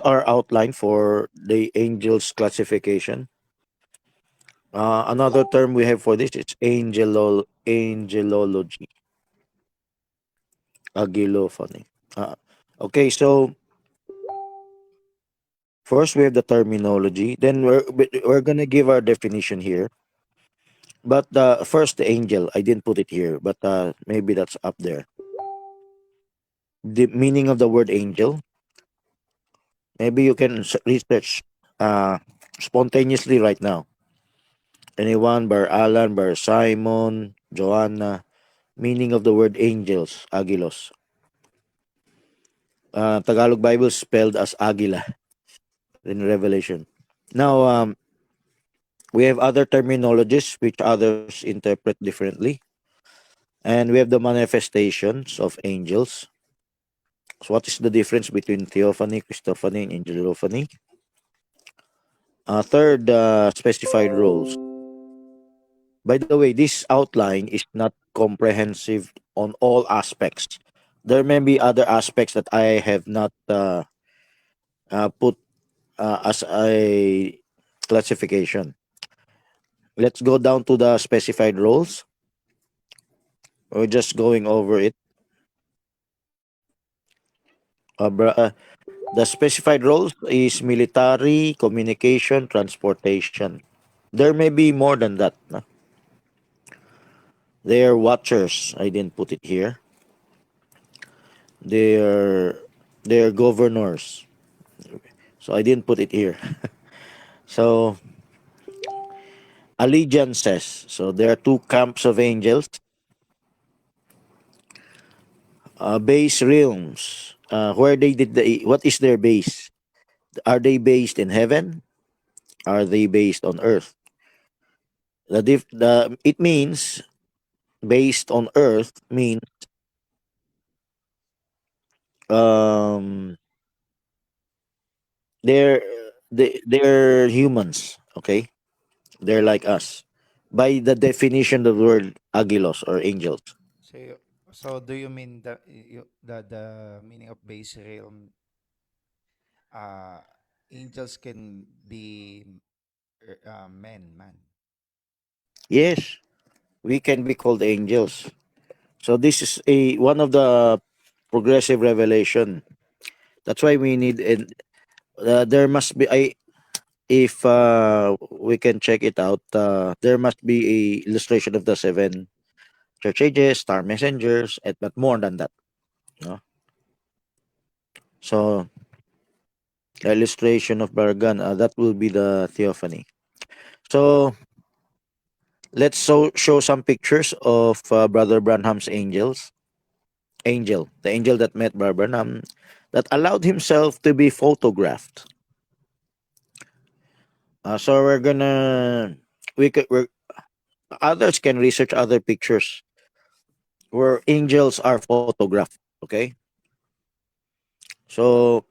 our outline for the angels classification. Another term we have for this is angelology, agilophony. Okay, so first we have the terminology. Then we're gonna give our definition here. But first the angel, I didn't put it here, but maybe that's up there. The meaning of the word angel. Maybe you can research uh, spontaneously right now. Anyone, Bar Alan, Bar Simon, Joanna. Meaning of the word angels, agilos. Tagalog Bible spelled as agila in Revelation. Now, we have other terminologies which others interpret differently. And we have the manifestations of angels. So what is the difference between theophany, Christophany, and angelophany? Third, specified roles. By the way, this outline is not comprehensive on all aspects. There may be other aspects that I have not put as a classification. Let's go down to the specified roles. We're just going over it. The specified roles is military, communication, transportation. There may be more than that. No? They are watchers. I didn't put it here. They are they are governors. So I didn't put it here. So allegiances. So there are two camps of angels. Base realms. Where they did what is their base? Are they based in heaven? Are they based on earth? It means based on earth means um they're they're humans, okay? They're like us. By the definition of the word agilos or angels. So, so do you mean the meaning of base realm? Uh, Angels can be man. Yes, we can be called angels. So this is a one of the progressive revelation. That's why we need and there must be I if we can check it out, there must be a illustration of the seven church ages, star messengers, and but more than that. No? So the illustration of Bargan, that will be the theophany. So let's show some pictures of Brother Branham's the angel that met Brother Branham, that allowed himself to be photographed. So we're gonna we're others can research other pictures where angels are photographed. Okay, so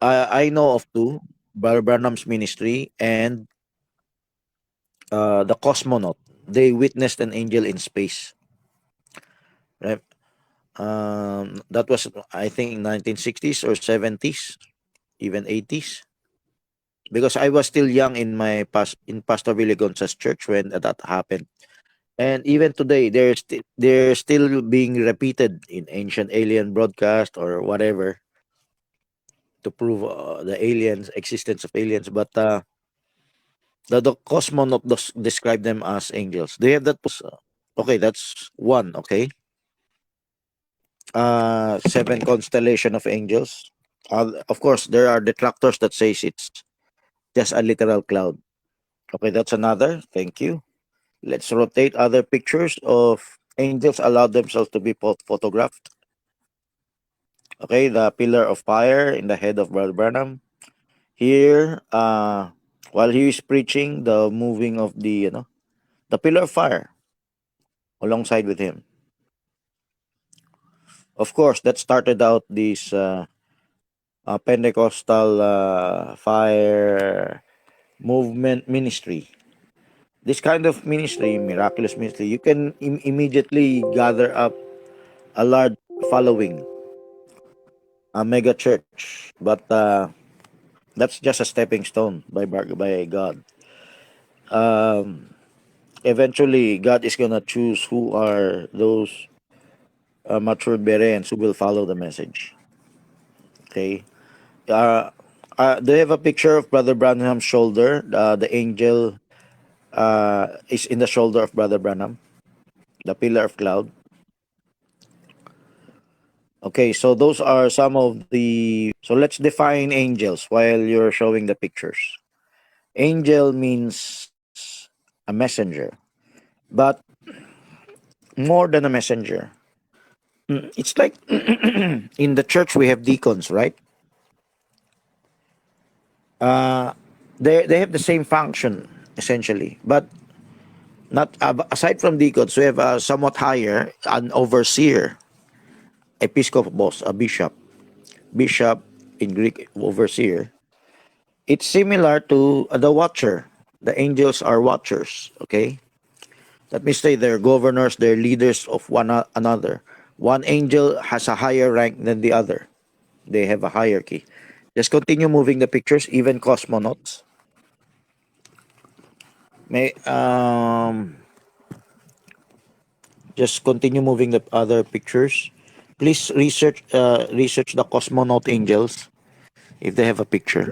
I know of two, Brother Branham's ministry and the cosmonaut. They witnessed an angel in space. Right? That was I think 1960s or 70s, even 80s. Because I was still young in my in Pastor Billy Gonzalez church when that happened. And even today, they're still being repeated in ancient alien broadcast or whatever to prove the aliens existence of aliens. But the cosmonaut describe them as angels. They have that. Okay, that's one. Okay, seven constellation of angels. Of course, there are detractors that says it's just a literal cloud. Okay, that's another. Thank you. Let's rotate other pictures of angels allowed themselves to be photographed. Okay, the pillar of fire in the head of Brother Branham. Here, while he is preaching, the moving of the pillar of fire alongside with him. Of course, that started out this Pentecostal fire movement ministry. This kind of ministry, miraculous ministry, you can immediately gather up a large following. a mega church, but that's just a stepping stone by God. Um, Eventually, God is gonna choose who are those mature Bereans who will follow the message. Okay. Uh, do you have a picture of Brother Branham's shoulder? The angel is in the shoulder of Brother Branham, the pillar of cloud. Okay, so those are some of the. So let's define angels while you're showing the pictures. Angel means a messenger, but more than a messenger. It's like in the church we have deacons, right? Uh, they have the same function essentially, but not aside from deacons, we have somewhat higher an overseer, episcopos, a bishop. Bishop in Greek, overseer. It's similar to the watcher. The angels are watchers. Okay, let me say they're governors, they're leaders of one another. One angel has a higher rank than the other. They have a hierarchy. Just continue moving the pictures, even cosmonauts. May just continue moving the other pictures. Please research the cosmonaut angels if they have a picture.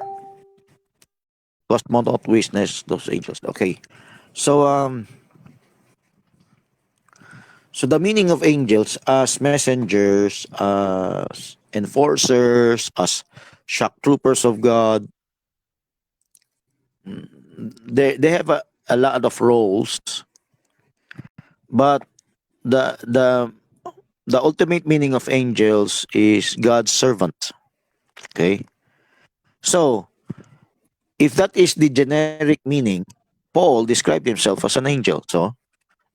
Cosmonaut witness those angels. Okay. So so the meaning of angels as messengers, as enforcers, as shock troopers of God, they have a lot of roles, but the the ultimate meaning of angels is God's servant. Okay, so if that is the generic meaning, Paul described himself as an angel. So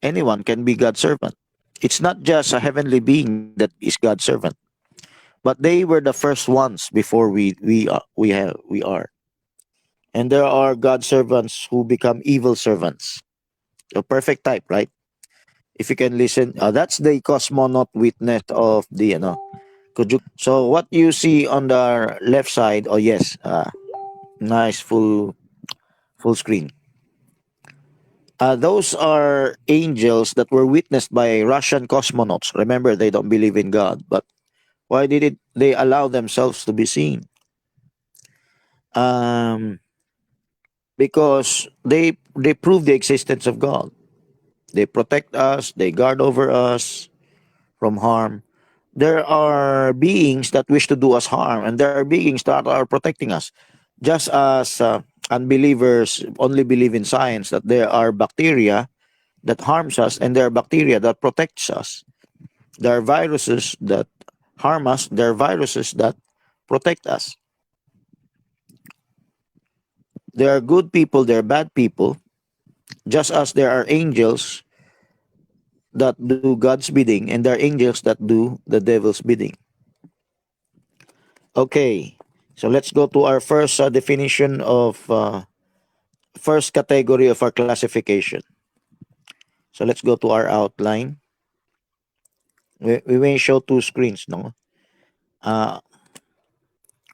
anyone can be God's servant. It's not just a heavenly being that is God's servant, but they were the first ones before we are. And there are God's servants who become evil servants. A perfect type, right? If you can listen, that's the cosmonaut witness of the Could you? So what you see on the left side? Oh yes, nice full screen. Those are angels that were witnessed by Russian cosmonauts. Remember, they don't believe in God, but why did it? They allow themselves to be seen? Um, because they prove the existence of God. They protect us. They guard over us from harm. There are beings that wish to do us harm, and there are beings that are protecting us. Just as unbelievers only believe in science that there are bacteria that harms us, and there are bacteria that protects us. There are viruses that harm us. There are viruses that protect us. There are good people. There are bad people. Just as there are angels that do God's bidding, and there are angels that do the devil's bidding. Okay, so let's go to our first definition of first category of our classification. So let's go to our outline. We may show two screens, no? Uh,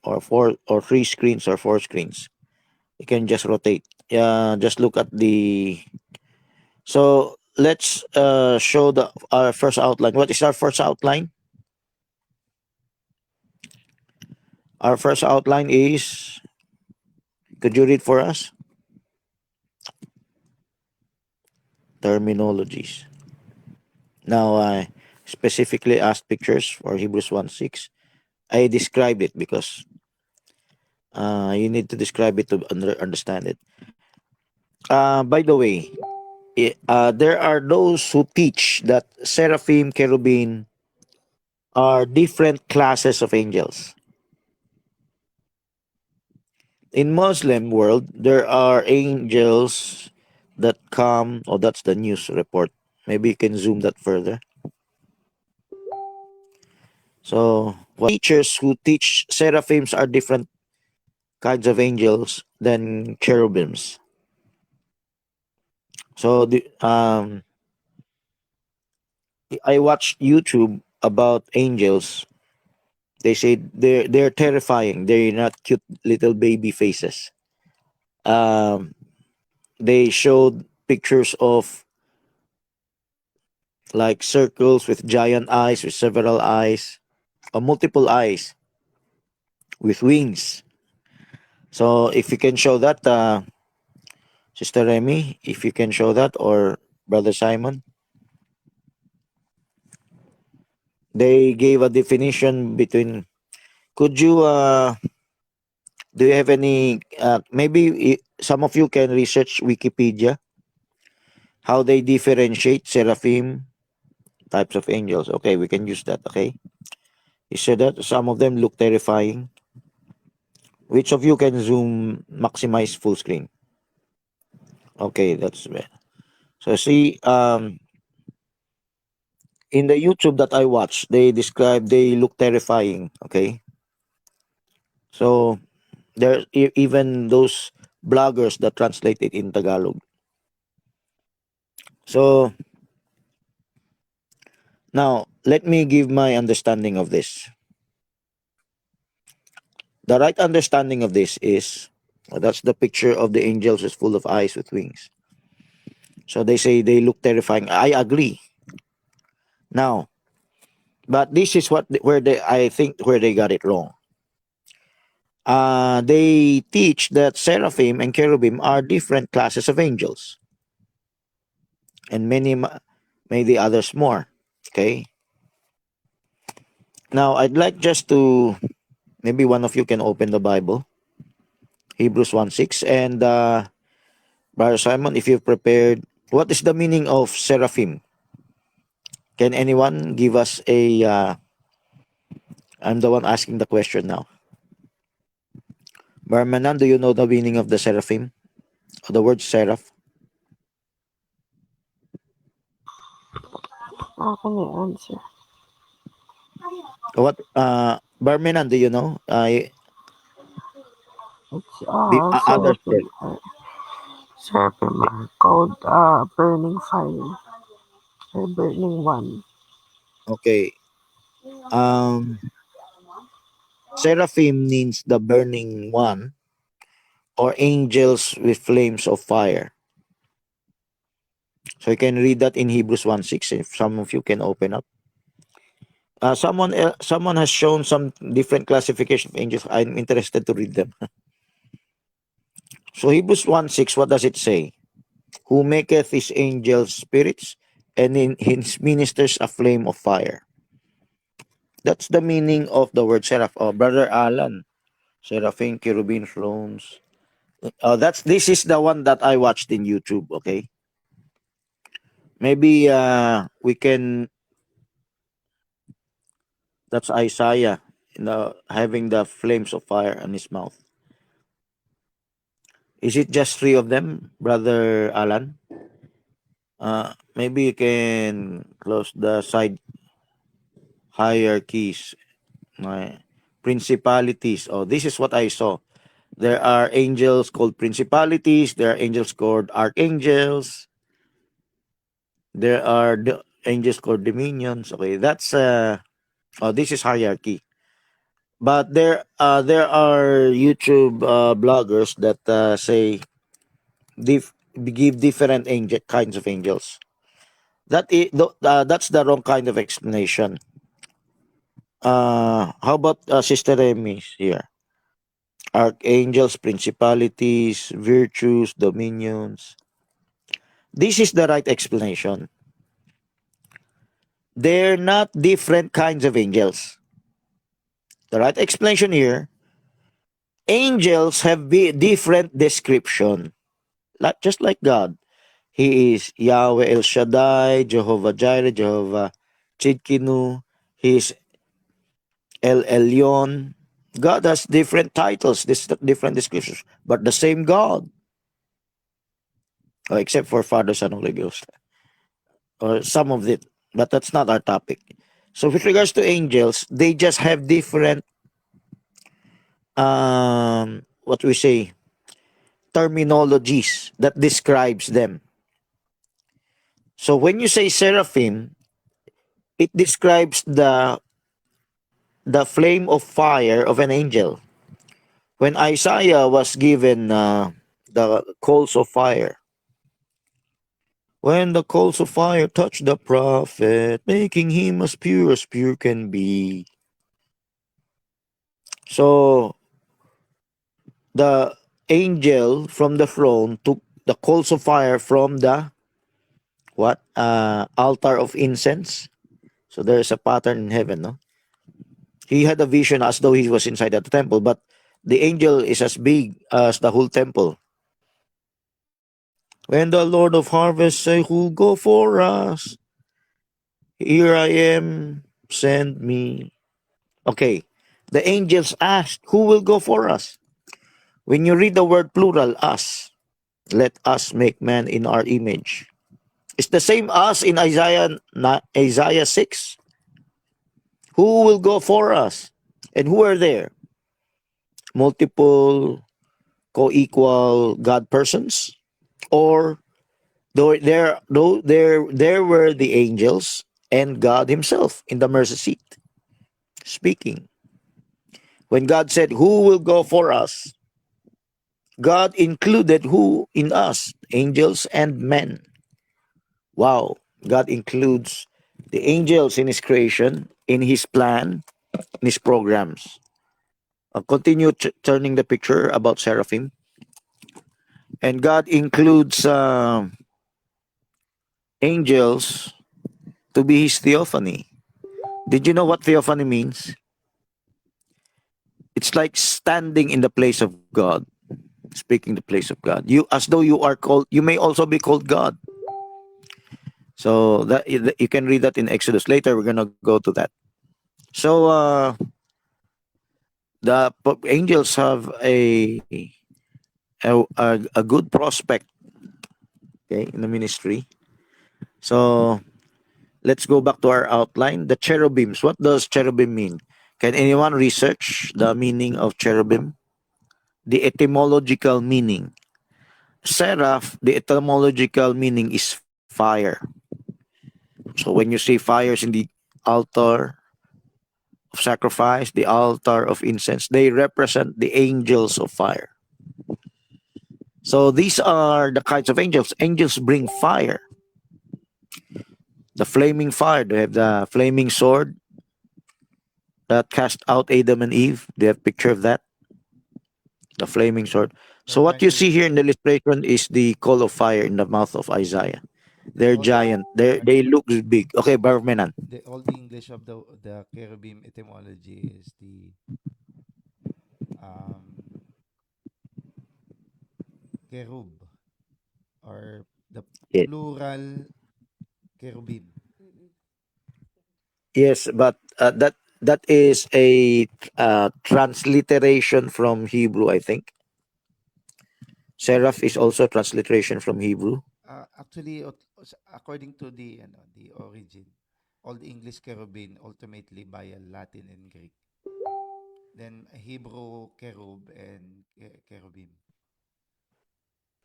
or four or three screens or four screens. You can just rotate. Just look at the. So let's show the our first outline. What is our first outline? Our first outline is. Could you read for us? Terminologies. Now I specifically asked pictures for Hebrews 1:6. I described it because you need to describe it to understand it. By the way, there are those who teach that seraphim, cherubim are different classes of angels. In Muslim world, there are angels that come. Oh, that's the news report. Maybe you can zoom that further. So, teachers who teach seraphims are different kinds of angels than cherubims. So, I watched YouTube about angels. They say they're terrifying. They're not cute little baby faces. Um, they showed pictures of like circles with giant eyes, with several eyes, or multiple eyes, with wings. So if you can show that, Sister Remy, if you can show that, or Brother Simon, they gave a definition between. Could you do you have any? Maybe some of you can research Wikipedia how they differentiate seraphim types of angels. Okay, we can use that. Okay, you said that some of them look terrifying. Which of you can zoom maximize full screen? Okay, that's well. So see, in the YouTube that I watch, they look terrifying. Okay, so there even those bloggers that translate it in Tagalog. So now let me give my understanding of this. The right understanding of this is that's the picture of the angels is full of eyes with wings. So they say they look terrifying. I agree. Now, but this is where they I think where they got it wrong. They teach that seraphim and cherubim are different classes of angels, and many others more. Okay. Now I'd like just to maybe one of you can open the Bible, Hebrews 1:6, and Brother Simon, if you've prepared, what is the meaning of seraphim? Can anyone give us a? I'm the one asking the question now. Barmanan, do you know the meaning of the seraphim? Or the word seraph? Ako may answer. What? Barmanan, do you know? It's Others seraphim. Seraphim are called burning fire. Or burning one. Okay. Um, Seraphim means the burning one, or angels with flames of fire. So you can read that in Hebrews 1:6 if some of you can open up. Someone has shown some different classification of angels. I'm interested to read them. So Hebrews 1:6, what does it say? Who maketh his angels spirits, and in his ministers a flame of fire. That's the meaning of the word seraph. Oh, Brother Alan, seraphim, cherubim, thrones. This is the one that I watched in YouTube. Okay, maybe we can. That's Isaiah, having the flames of fire on his mouth. Is it just three of them, Brother Alan? Maybe you can close the side hierarchies, my principalities. Oh, this is what I saw. There are angels called principalities. There are angels called archangels. There are angels called dominions. Okay, that's this is hierarchy. But there are YouTube bloggers that say give different kinds of angels. That's the wrong kind of explanation. How about Sister Remy here? Archangels, principalities, virtues, dominions. This is the right explanation. They're not different kinds of angels. The right explanation here, angels have different description. Just like God. He is Yahweh El Shaddai, Jehovah Jireh, Jehovah Chidkinu. He is El Elyon. God has different titles, different descriptions, but the same God. Except for Father, Son, Holy Ghost. Or some of it. But that's not our topic. So with regards to angels, they just have different what we say terminologies that describes them. So when you say seraphim, it describes the the flame of fire of an angel. When Isaiah was given the coals of fire, when the coals of fire touched the prophet, making him as pure can be. So the angel from the throne took the coals of fire from the altar of incense. So there is a pattern in heaven, no? He had a vision as though he was inside the temple, but the angel is as big as the whole temple. When the Lord of harvest say, "Who go for us? Here I am, send me." Okay, the angels asked, "Who will go for us?" When you read the word plural, us, let us make man in our image. It's the same us in Isaiah 6. Who will go for us? And who are there? Multiple co-equal God persons? Or there were the angels and God himself in the mercy seat speaking. When God said, "Who will go for us?" God included who in us? Angels and men. Wow. God includes the angels in his creation, in his plan, in his programs. I'll continue turning the picture about seraphim. And God includes angels to be his theophany. Did you know what theophany means? It's like standing in the place of God, speaking the place of God. You, as though you are called, you may also be called God. So that you can read that in Exodus. Later, we're gonna go to that. So the angels have a good prospect, okay, in the ministry. So let's go back to our outline. The cherubims. What does cherubim mean? Can anyone research the meaning of cherubim? The etymological meaning. Seraph, the etymological meaning is fire. So when you see fires in the altar of sacrifice, the altar of incense, they represent the angels of fire. So these are the kinds of angels. Angels bring fire. The flaming fire. They have the flaming sword that cast out Adam and Eve. They have picture of that. The flaming sword. The So what you see burning, here in the illustration is the coal of fire in the mouth of Isaiah. They're all the giant. They look big. Okay, Barmenan. all the English of the cherubim etymology is the um cherub, or the Yes. plural cherubim. Yes, but that is a transliteration from Hebrew, I think. Seraph is also a transliteration from Hebrew. Actually, according to the origin, all the English cherubim ultimately via Latin and Greek. Then Hebrew cherub and cherubim.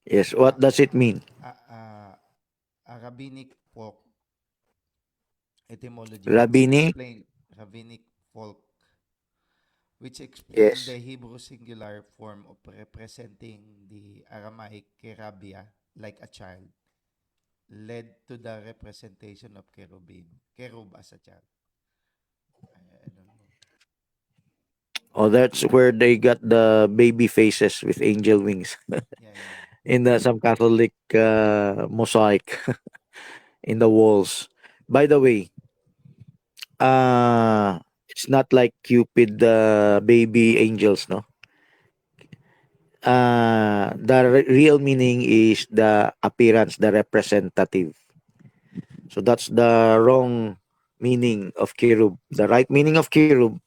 Yes, Uh, what does it mean? uh, uh, a rabbinic folk etymology Rabbinic? rabbinic folk, which explain Yes. the Hebrew singular form of representing the Aramaic kerabia, like a child, led to the representation of cherub as a child. I don't know. Oh, that's where they got the baby faces with angel wings Yeah, yeah, yeah. in some Catholic mosaic in the walls. By the way, it's not like Cupid, the baby angels, no. The real meaning is the appearance, the representative. So that's the wrong meaning of cherub. The right meaning of cherub,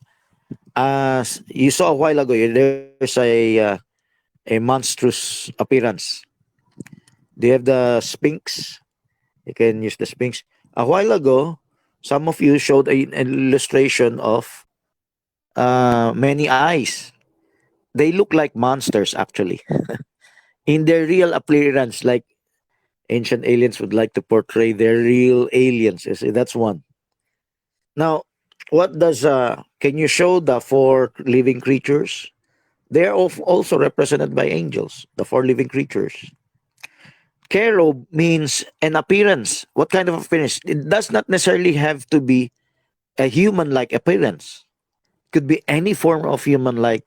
as you saw a while ago, there's a monstrous appearance. They have the Sphinx. You can use the Sphinx. A while ago, some of you showed an illustration of many eyes. They look like monsters, actually, in their real appearance, like ancient aliens would like to portray their real aliens. You see, that's one. Now, What does can you show the four living creatures? They are also represented by angels, the four living creatures. Cherub means an appearance. What kind of appearance? It does not necessarily have to be a human-like appearance. It could be any form of human-like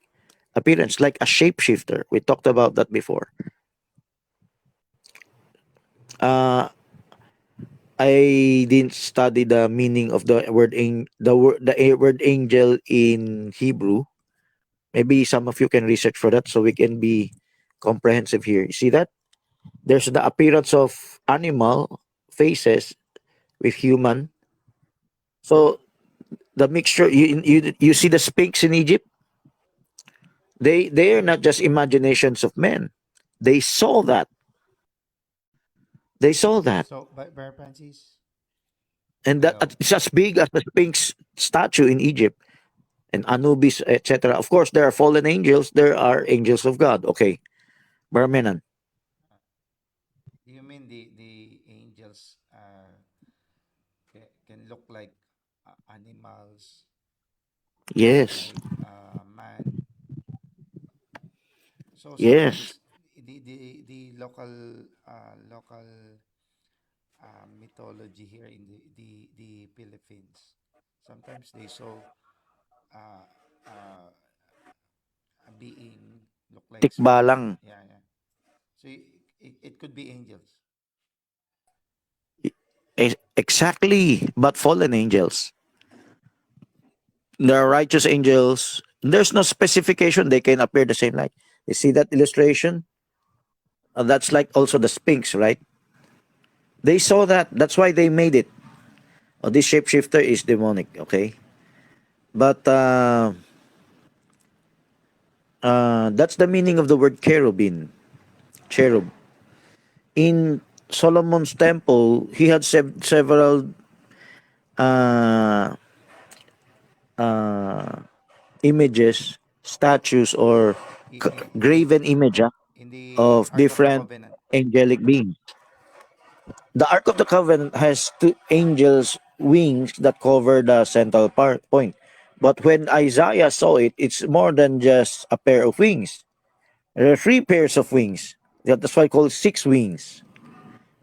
appearance, like a shapeshifter. We talked about that before. Uh, I didn't study the meaning of the word angel in Hebrew. Maybe some of you can research for that so we can be comprehensive here. You see that? There's the appearance of animal faces with human. So the mixture you see the Sphinx in Egypt. They are not just imaginations of men. They saw that. They saw that, So, Brother Francis, and that hello. it's as big as the Sphinx statue in Egypt and Anubis, etc. Of course, there are fallen angels. There are angels of God. Okay, Barmenan. You mean the angels can look like animals, Yes, like man? So yes, sometimes the local mythology here in the Philippines, sometimes they saw uh, uh, a being look like spirit. tikbalang. Yeah, yeah. So it could be angels. Exactly, but fallen angels. There are righteous angels. There's no specification. They can appear the same light. You see that illustration? That's like also the Sphinx, right? They saw that. That's why they made it. Oh, this shapeshifter is demonic, okay? But that's the meaning of the word cherubim. Cherub. In Solomon's temple, he had several uh, uh, images, statues, or graven image In the of Ark of the different Covenant. angelic beings. The Ark of the Covenant has two angels' wings that cover the central point. But when Isaiah saw it, it's more than just a pair of wings. There are three pairs of wings. That's why I call it six wings.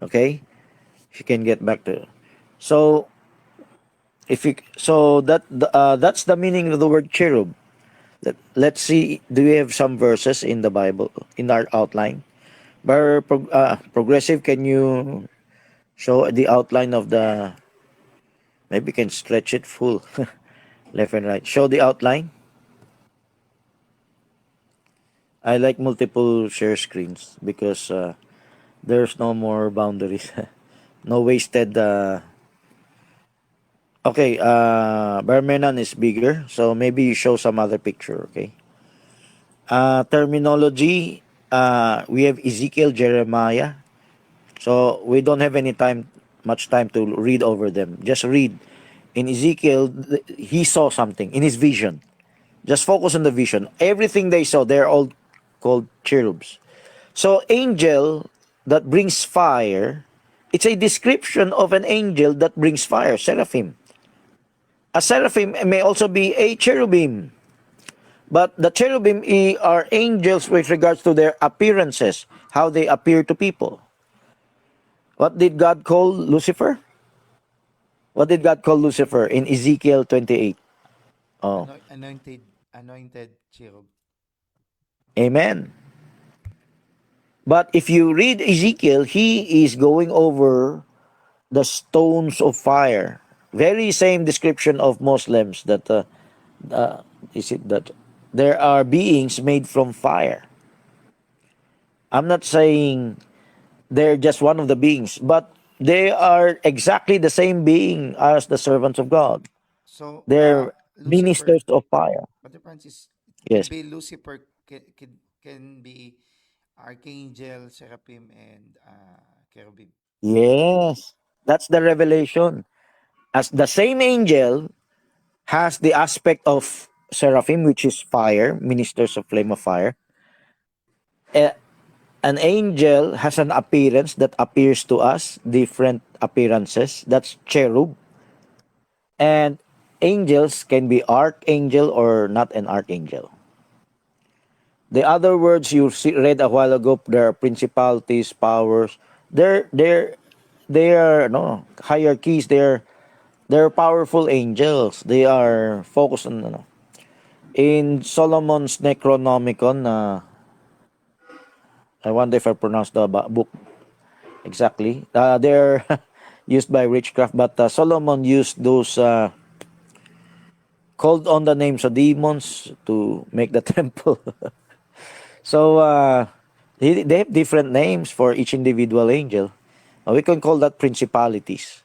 Okay, if you can get back to. So if you that's the meaning of the word cherub. Let's see. Do we have some verses in the Bible in our outline? Progressive, can you show the outline of the? Maybe you can stretch it full, left and right. Show the outline. I like multiple share screens because there's no more boundaries, no wasted. Okay, Barmenan is bigger, so maybe you show some other picture. Okay. Terminology. We have Ezekiel, Jeremiah. So we don't have much time to read over them. Just read. In Ezekiel, he saw something in his vision. Just focus on the vision. Everything they saw, they're all called cherubs. So angel that brings fire, it's a description of an angel that brings fire, seraphim. A seraphim may also be a cherubim. But the cherubim are angels with regards to their appearances, how they appear to people. What did God call Lucifer? What did God call Lucifer in Ezekiel 28? Oh, Anointed cherub. amen. But if you read Ezekiel, he is going over the stones of fire. Very same description of Muslims that is it that there are beings made from fire. I'm not saying they're just one of the beings, but they are exactly the same being as the servants of God. So They're Lucifer, ministers of fire. Brother Francis, it could Yes. be Lucifer, can be archangel, seraphim, and cherubim. Yes. That's the revelation. As the same angel has the aspect of seraphim, which is fire, ministers of flame of fire. eh, an angel has an appearance that appears to us, different appearances. That's cherub. And angels can be archangel or not an archangel. The other words you read a while ago, there are principalities, powers. They are no hierarchies. They're powerful angels. They are focused on in Solomon's Necronomicon. I wonder if I pronounced the book exactly. They're used by witchcraft, but Solomon used those called on the names of demons to make the temple. So they have different names for each individual angel. We can call that principalities.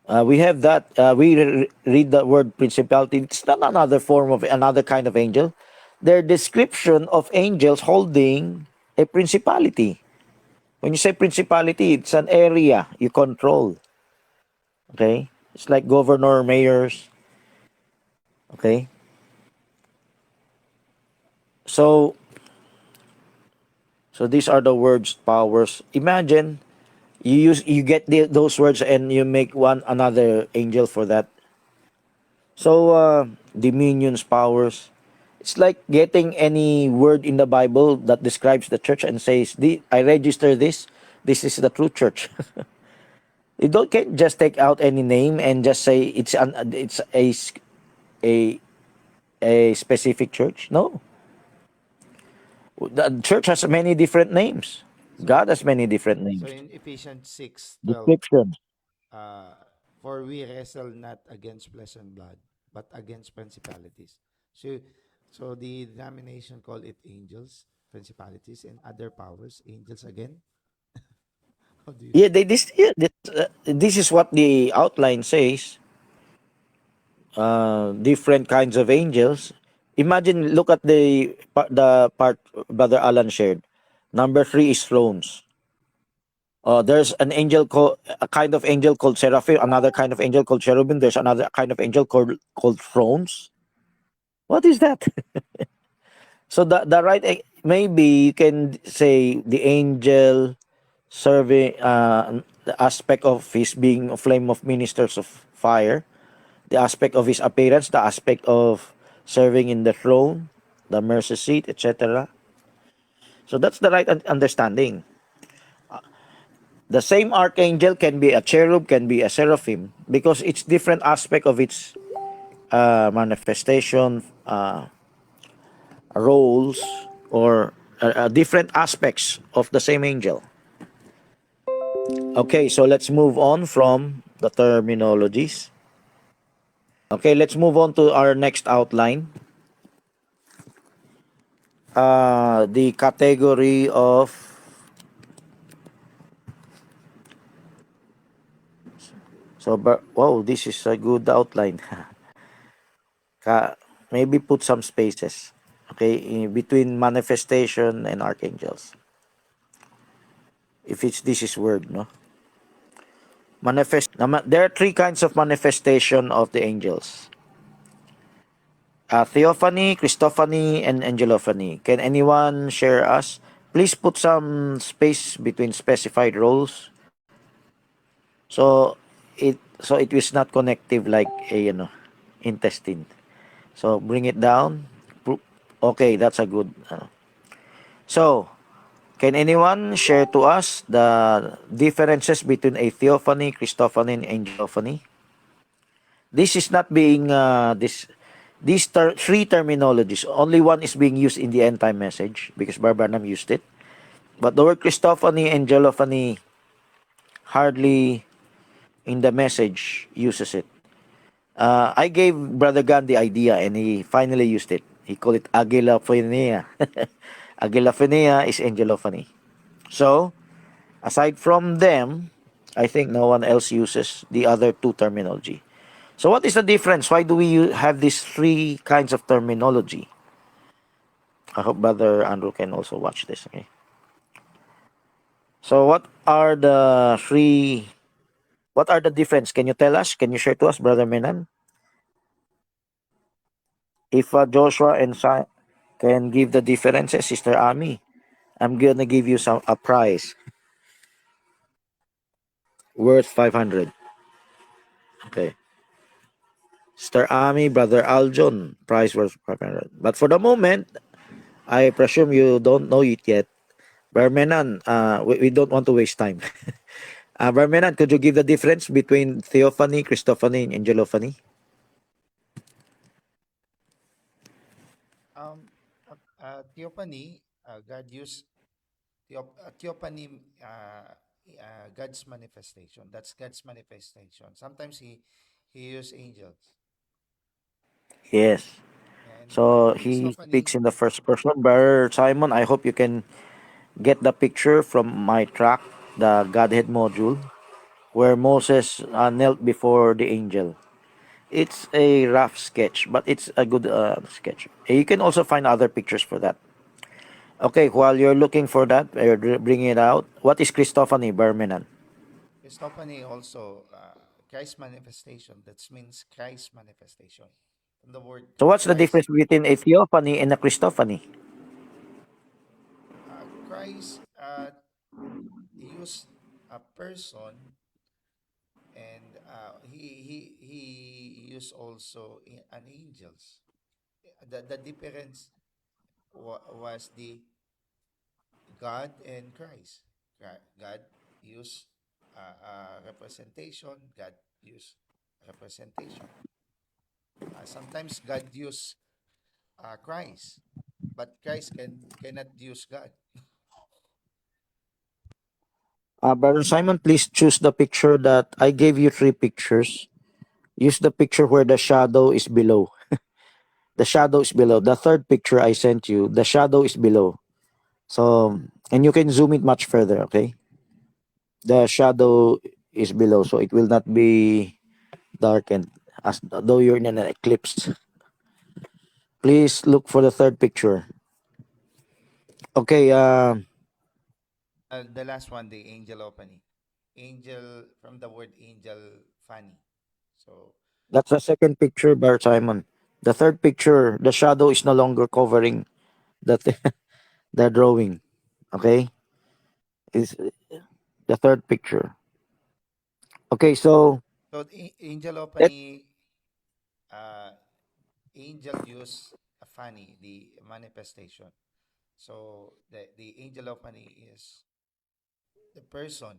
We have that. Read the word principality. It's not another form of another kind of angel. Their description of angels holding a principality. When you say principality, it's an area you control. Okay, it's like governor, mayors. Okay, so these are the words, powers. Imagine you get those words and you make one another angel for that. So dominions, powers. It's like getting any word in the Bible that describes the church and says, "I register this. This is the true church." You can't just take out any name and just say it's a a specific church. No, the church has many different names. So, God has many different so names. in Ephesians 6:12, Description. uh, for we wrestle not against flesh and blood, but against principalities. So, so the denomination call it angels, principalities, and other powers. Angels again. How do you? Yeah, this is what the outline says. Different kinds of angels. Imagine, look at the part Brother Alan shared. Number 3 is thrones. There's an angel called a kind of angel called seraphim, another kind of angel called cherubim. There's another kind of angel called thrones. What is that? So the right maybe you can say the angel serving the aspect of his being a flame of ministers of fire, the aspect of his appearance, the aspect of serving in the throne, the mercy seat, etc. So that's the right understanding. The same archangel can be a cherub, can be a seraphim, because it's different aspect of its manifestation, roles, or different aspects of the same angel. Okay, so let's move on from the terminologies. Okay, let's move on to our next outline. The category of wow, this is a good outline. Maybe put some spaces. Okay, in between manifestation and archangels. If it's this is word, no. There are 3 kinds of manifestation of the angels. Theophany, Christophany, and angelophany. Can anyone share us? Please put some space between specified roles. So it is not connective like a intestine. So bring it down. Okay, that's a good. So can anyone share to us the differences between a theophany, Christophany, and angelophany? This is not being these 3 terminologies. Only one is being used in the end time message because Barbanam used it. But the word Christophany and angelophany hardly in the message uses it. I gave Brother Gan the idea and he finally used it. He called it agilophenia. Agilophenia is angelophany. So, aside from them, I think no one else uses the other 2 terminology. So what is the difference? Why do we have these 3 kinds of terminology? I hope Brother Andrew can also watch this. Okay. So what are the 3? What are the difference? Can you tell us? Can you share to us, Brother Menan? If Joshua and can give the differences, Sister Ami, I'm gonna give you a prize worth 500. Okay. Sister Ami, Brother Aljon, price was 500. But for the moment, I presume you don't know it yet. Barmenan, we don't want to waste time. Barmenan, could you give the difference between theophany, Christophany, and angelophany? Um, Theophany, God used theophany, God's manifestation. That's God's manifestation. Sometimes he used angels, Yes. and So he Christophany. speaks in the first person. Brother Simon, I hope you can get the picture from my track, the Godhead module, where Moses knelt before the angel. It's a rough sketch, but it's a good sketch. You can also find other pictures for that. Okay, while you're looking for that, you're bringing it out. What is Christophany, Barmenan? Christophany also Christ manifestation. That means Christ manifestation. From the word So what's the Christ, difference between a theophany and a Christophany? Christ used a person, and he used also an angels. The difference was the God and Christ. God used representation. God used representation. Sometimes God used Christ, but Christ cannot use God. Brother Simon, please choose the picture that I gave you three pictures. Use the picture where the shadow is below. The shadow is below. The third picture I sent you, the shadow is below. So, and you can zoom it much further, okay? The shadow is below, so it will not be darkened as though you're in an eclipse. Please look for the third picture. Okay, The last one, the angel opening. Angel, from the word angel, funny. So that's the second picture, Bar Simon. The third picture, the shadow is no longer covering the the drawing. Okay, is the third picture. Okay, so the angel let opening, uh, angel use a funny, the manifestation. So the angel opening is the person,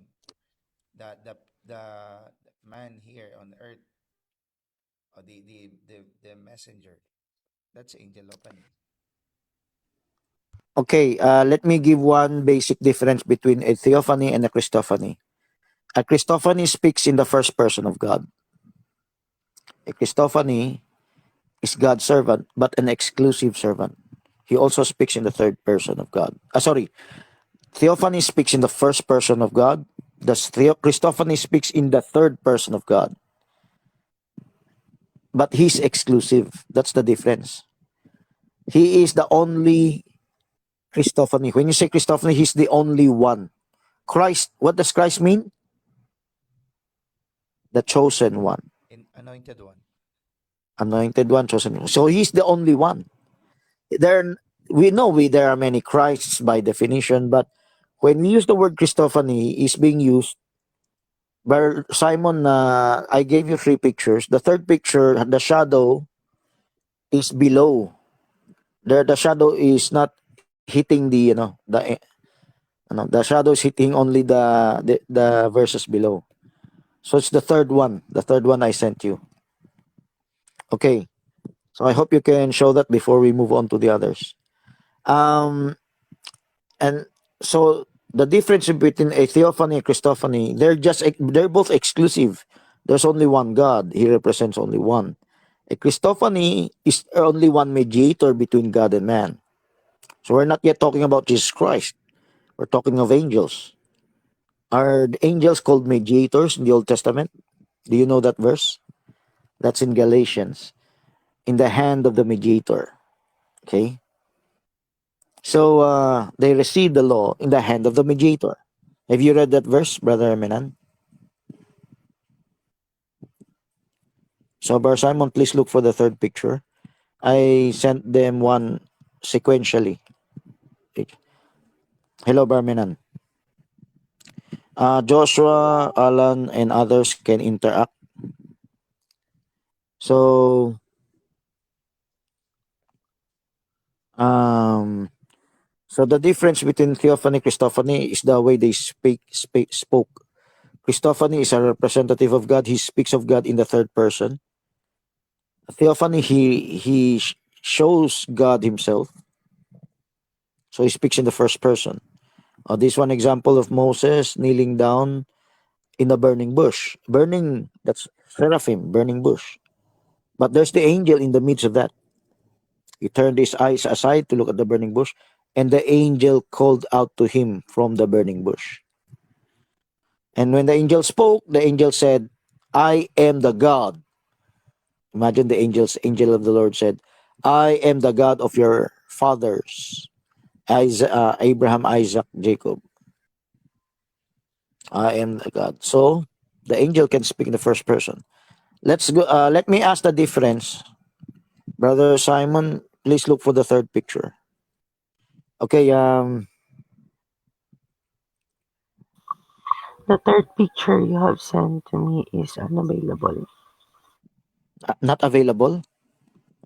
the man here on earth, or the messenger. That's angel opening. okay. Let me give one basic difference between a theophany and a Christophany. A Christophany speaks in the first person of God. A Christophany is God's servant, but an exclusive servant. He also speaks in the third person of God. Sorry, Theophany speaks in the first person of God. The Christophany speaks in the third person of God, but he's exclusive. That's the difference. He is the only Christophany. When you say Christophany, he's the only one. Christ, what does Christ mean? The chosen one, Anointed one. anointed one, chosen one. So he's the only one. There, there are many Christs by definition, but when we use the word Christophany, is being used. But Simon, I gave you three pictures. The third picture, the shadow is below. The shadow is not hitting the shadow is hitting only the verses below. So it's the third one. The third one I sent you. Okay. So I hope you can show that before we move on to the others. Um and so the difference between a theophany and Christophany, they're both exclusive. There's only one God. He represents only one. A Christophany is only one mediator between God and man. So we're not yet talking about Jesus Christ. We're talking of angels. Are the angels called mediators in the Old Testament? Do you know that verse? That's in Galatians. In the hand of the mediator. Okay? So they received the law in the hand of the mediator. Have you read that verse, Brother Menan? So, Brother Simon, please look for the third picture. I sent them one sequentially. Hello, Brother Menan. Joshua, Alan, and others can interact. So, um, so the difference between theophany and Christophany is the way they spoke. Christophany is a representative of God. He speaks of God in the third person. Theophany, he shows God himself. So he speaks in the first person. This one example of Moses kneeling down in a burning bush. Burning, that's seraphim, burning bush. But there's the angel in the midst of that. He turned his eyes aside to look at the burning bush, and the angel called out to him from the burning bush. And when the angel spoke, the angel said, I am the God. Imagine the angel of the Lord said, I am the God of your fathers, Abraham, Isaac, Jacob. I am the God. So the angel can speak in the first person. Let's go. Let me ask the difference, Brother Simon. Please look for the third picture. Okay. The third picture you have sent to me is unavailable. Not available.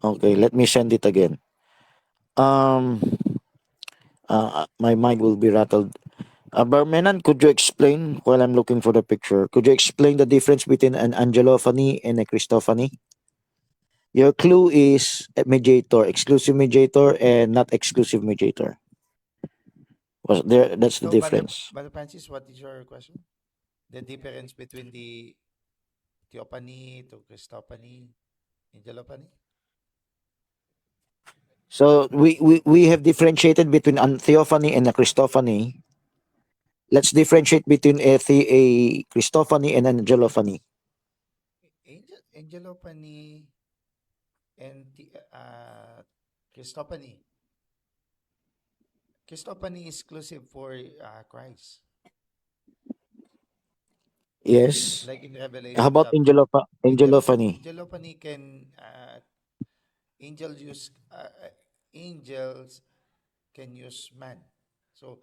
Okay. Let me send it again. Um. My mind will be rattled. Barmenan, could you explain while I'm looking for the picture? Could you explain the difference between an angelophany and a Christophany? Your clue is a mediator, exclusive mediator, and not exclusive mediator. Was there? That's the So, difference. Brother Francis, what is your question? The difference between the theophany to Christophany, angelophany? So we have differentiated between a theophany and a Christophany. Let's differentiate between a Christophany and an angelophany. Angelophany and Christophany. Christophany is exclusive for Christ. Yes. Like in How Revelation about chapter. angelophany? Angelophany can angels use angels can use man. So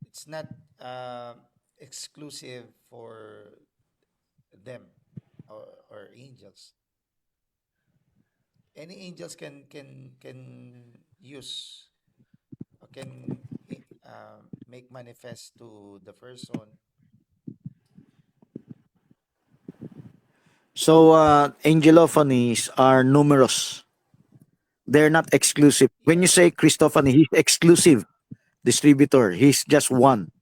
it's not uh, exclusive for them or angels. Any angels can use or can make manifest to the person. So angelophanies are numerous. They're not exclusive. When you Yes. say Christophany, he's exclusive distributor. He's just one.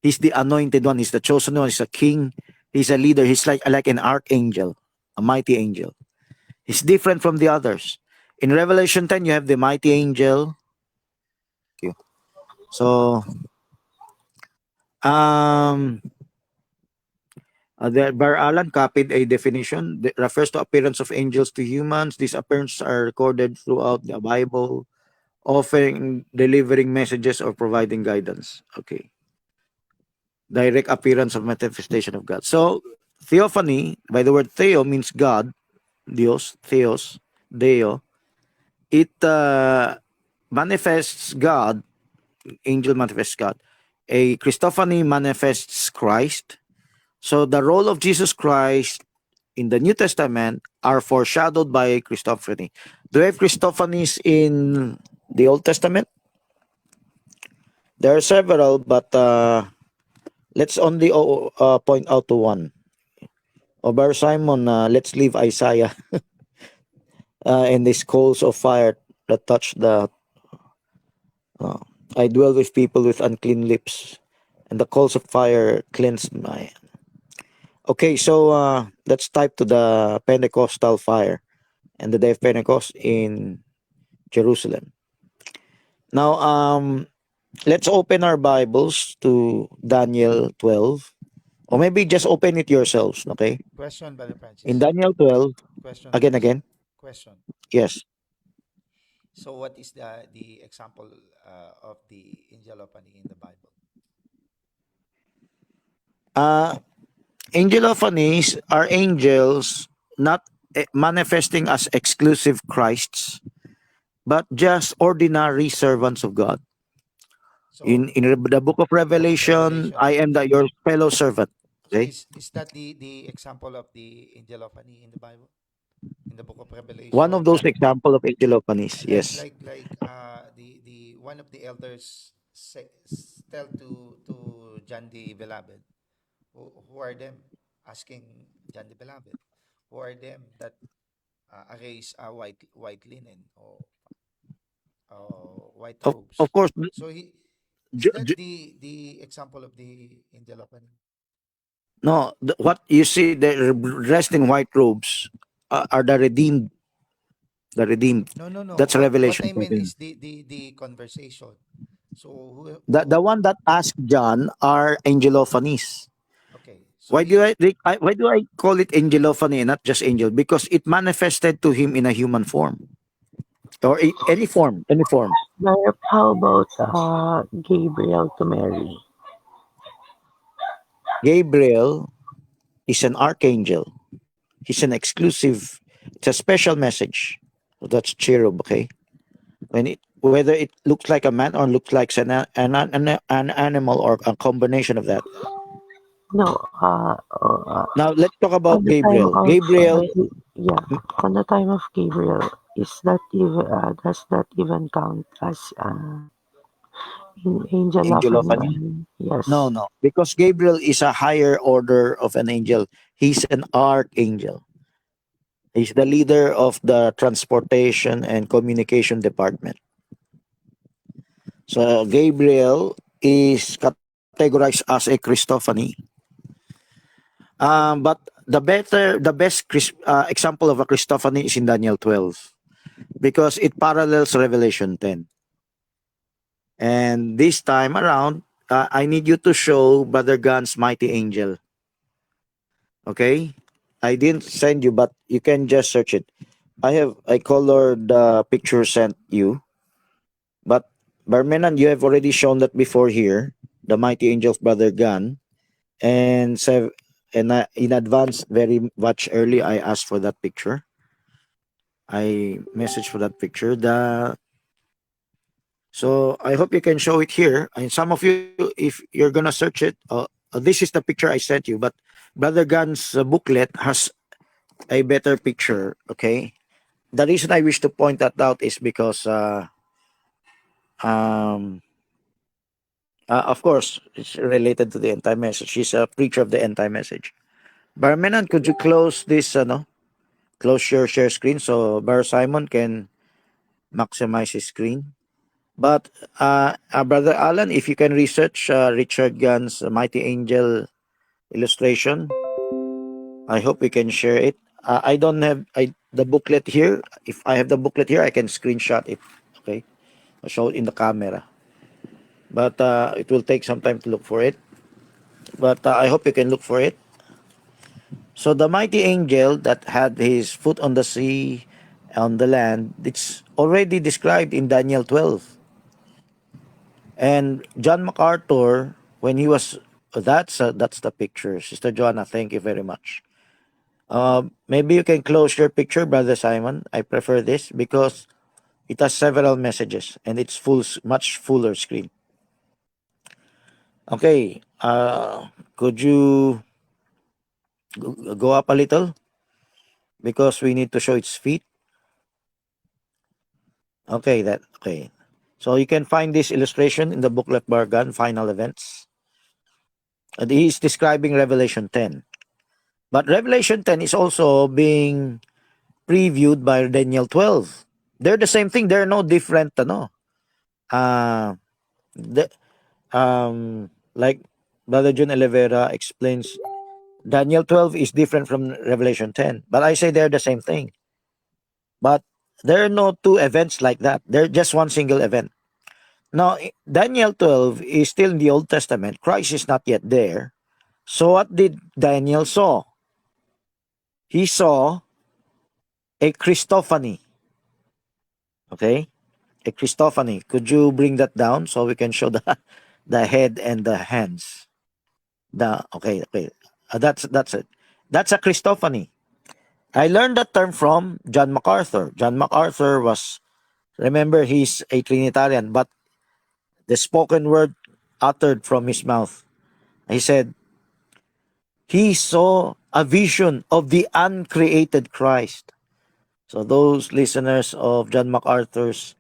He's the anointed one. He's the chosen one. He's a king. He's a leader. He's like an archangel, a mighty angel. He's different from the others. In Revelation 10, you have the mighty angel. Okay. So, um, the Bar Alan copied a definition that refers to appearance of angels to humans. These appearances are recorded throughout the Bible, offering, delivering messages, or providing guidance. Okay. Direct appearance of manifestation of God. So, theophany, by the word theo, means God, Dios, theos, deo. It manifests God, angel manifests God. A Christophany manifests Christ. So the role of Jesus Christ in the New Testament are foreshadowed by Christophany. Do you have Christophanies in the Old Testament? There are several, but let's only point out to one. Obar Simon, let's leave Isaiah and the coals of fire that touch the. Uh, I dwell with people with unclean lips, and the coals of fire cleanse my. Okay, so let's type to the Pentecostal fire and the day of Pentecost in Jerusalem. Now, let's open our Bibles to Daniel 12, or maybe just open it yourselves. Okay, Question, Brother in Francis. Daniel 12, Question first. again. Question. Yes. So, what is the example of the angelophany in the Bible? Uh, Angelophanies are angels not manifesting as exclusive Christs, but just ordinary servants of God. So, The book of Book of Revelation, Revelation. I am your fellow servant. So, Okay. is that the example of the angelophany in the Bible? in the book of One of Revelation those that example of angelophanies. Yes. the one of the elders tell to John the Beloved, who are them, asking John the Beloved, who are them that arrays white linen or white Of robes. course, So he is Ju- that Ju- the example of the angel opening? no, what you see, they're dressed in white robes, are the redeemed. The redeemed. No, no, no. That's What Revelation I mean 7. is the conversation. So The one that asked John are angelophanies. okay. So Why do I call it angelophany and not just angel? Because it manifested to him in a human form or any form, any form. Like, how about Gabriel to Mary? Gabriel is an archangel. He's an exclusive. It's a special message. So that's cherub. Okay, whether it looks like a man or looks like an animal or a combination of that. No, Now let's talk on about the time Gabriel. of Gabriel, yeah, on the time of Gabriel, is that even does that even count as in angel of angelophany. an yes? No, no, because Gabriel is a higher order of an angel. He's an archangel. He's the leader of the transportation and communication department. So Gabriel is categorized as a Christophany. But the best example of a Christophany is in Daniel 12 because it parallels Revelation 10. And this time around, I need you to show Brother Gunn's mighty angel. Okay? I didn't send you, but you can just search it. I colored the picture sent you, but Barmenan, you have already shown that before here, the mighty angel of Brother Gun, and in advance, very much early, I asked for that picture. I messaged for that picture. So I hope you can show it here. And some of you, if you're gonna search it, this is the picture I sent you. But Brother Gun's booklet has a better picture. Okay. The reason I wish to point that out is because, um, of course, it's related to the end time message. She's a preacher of the end time message. Barmenan, could you close this? No, close your share screen so Bar Simon can maximize his screen. But Brother Alan, if you can research Richard Gunn's Mighty Angel illustration, I hope we can share it. I don't have the booklet here. If I have the booklet here, I can screenshot it. Okay, I'll show it in the camera. But it will take some time to look for it. But I hope you can look for it. So the mighty angel that had his foot on the sea, on the land, it's already described in Daniel 12. And John MacArthur, when he was, that's the picture. Sister Joanna, thank you very much. Maybe you can close your picture, Brother Simon. I prefer this because it has several messages and it's much fuller screen. Okay, could you go up a little because we need to show its feet. Okay. So you can find this illustration in the booklet Bargan Final Events. And he's describing Revelation 10. But Revelation 10 is also being previewed by Daniel 12. They're the same thing. They're no different, Uh, the, like Brother John Oliveira explains, Daniel 12 is different from Revelation 10. But I say they're the same thing. But there are no two events like that. They're just one single event. Now, Daniel 12 is still in the Old Testament. Christ is not yet there. So what did Daniel saw? He saw a Christophany. Okay? A Christophany. Could you bring that down so we can show the head and the hands? Okay. That's it. That's a Christophany. I learned that term from John MacArthur. John MacArthur was, remember, he's a Trinitarian, but the spoken word uttered from his mouth, he said, he saw a vision of the uncreated Christ. So those listeners of John MacArthur's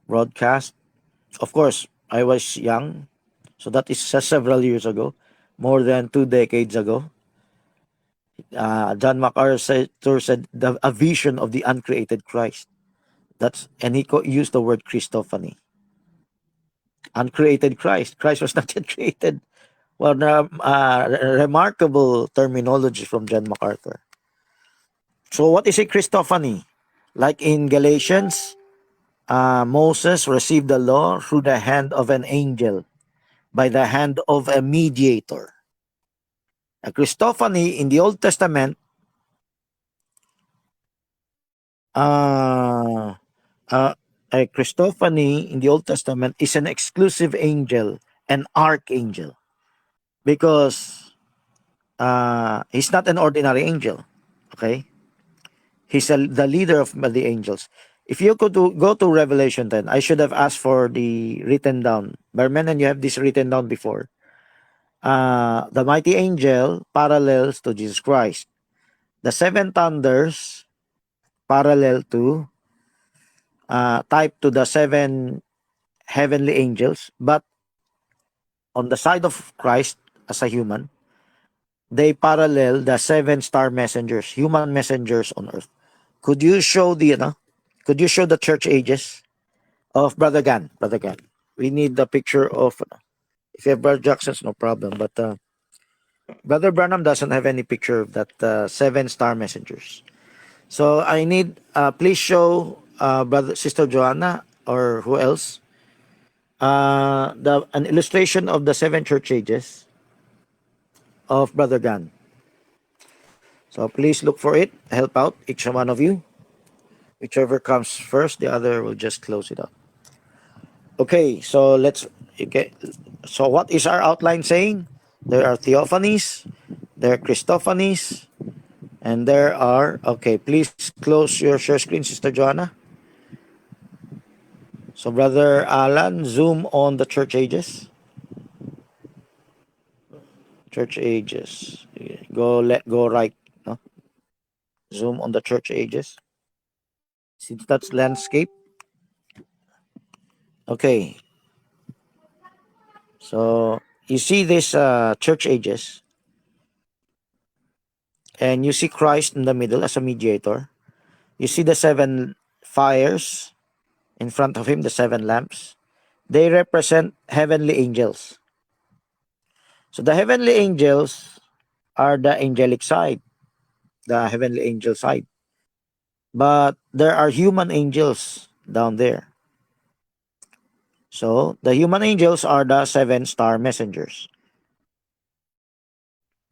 broadcast, of course, I was young, so that is several years ago, more than 2 decades ago. John MacArthur said a vision of the uncreated Christ. And he used the word Christophany, uncreated Christ. Christ was not yet created. Well, remarkable terminology from John MacArthur. So what is a Christophany? Like in Galatians, Moses received the law through the hand of an angel, by the hand of a mediator. A Christophany in the Old Testament, uh, a Christophany in the Old Testament is an exclusive angel, an archangel, because he's not an ordinary angel. Okay, he's the leader of the angels. If you could go to Revelation 10, I should have asked for the written down. Bermenon, you have this written down before. The mighty angel parallels to Jesus Christ. The seven thunders parallel to type to the seven heavenly angels, but on the side of Christ as a human, they parallel the seven star messengers, human messengers on earth. Could you show could you show the church ages of Brother Gan? Brother Gan, we need the picture of. If you have Brother Jackson's, no problem. But Brother Branham doesn't have any picture of that seven star messengers. So I need, please show Brother Sister Joanna or who else, an illustration of the seven church ages of Brother Gan. So please look for it. Help out each one of you. Whichever comes first, the other will just close it up. Okay, so okay. So what is our outline saying? There are theophanies, there are Christophanies, and there are, okay, please close your share screen, Sister Joanna. So Brother Alan, zoom on the church ages. Church ages. Go right. No? Zoom on the church ages. Since that's landscape. Okay. So you see this church ages. And you see Christ in the middle as a mediator. You see the seven fires in front of him, the seven lamps. They represent heavenly angels. So the heavenly angels are the angelic side, the heavenly angel side. But there are human angels down there. So the human angels are the seven star messengers.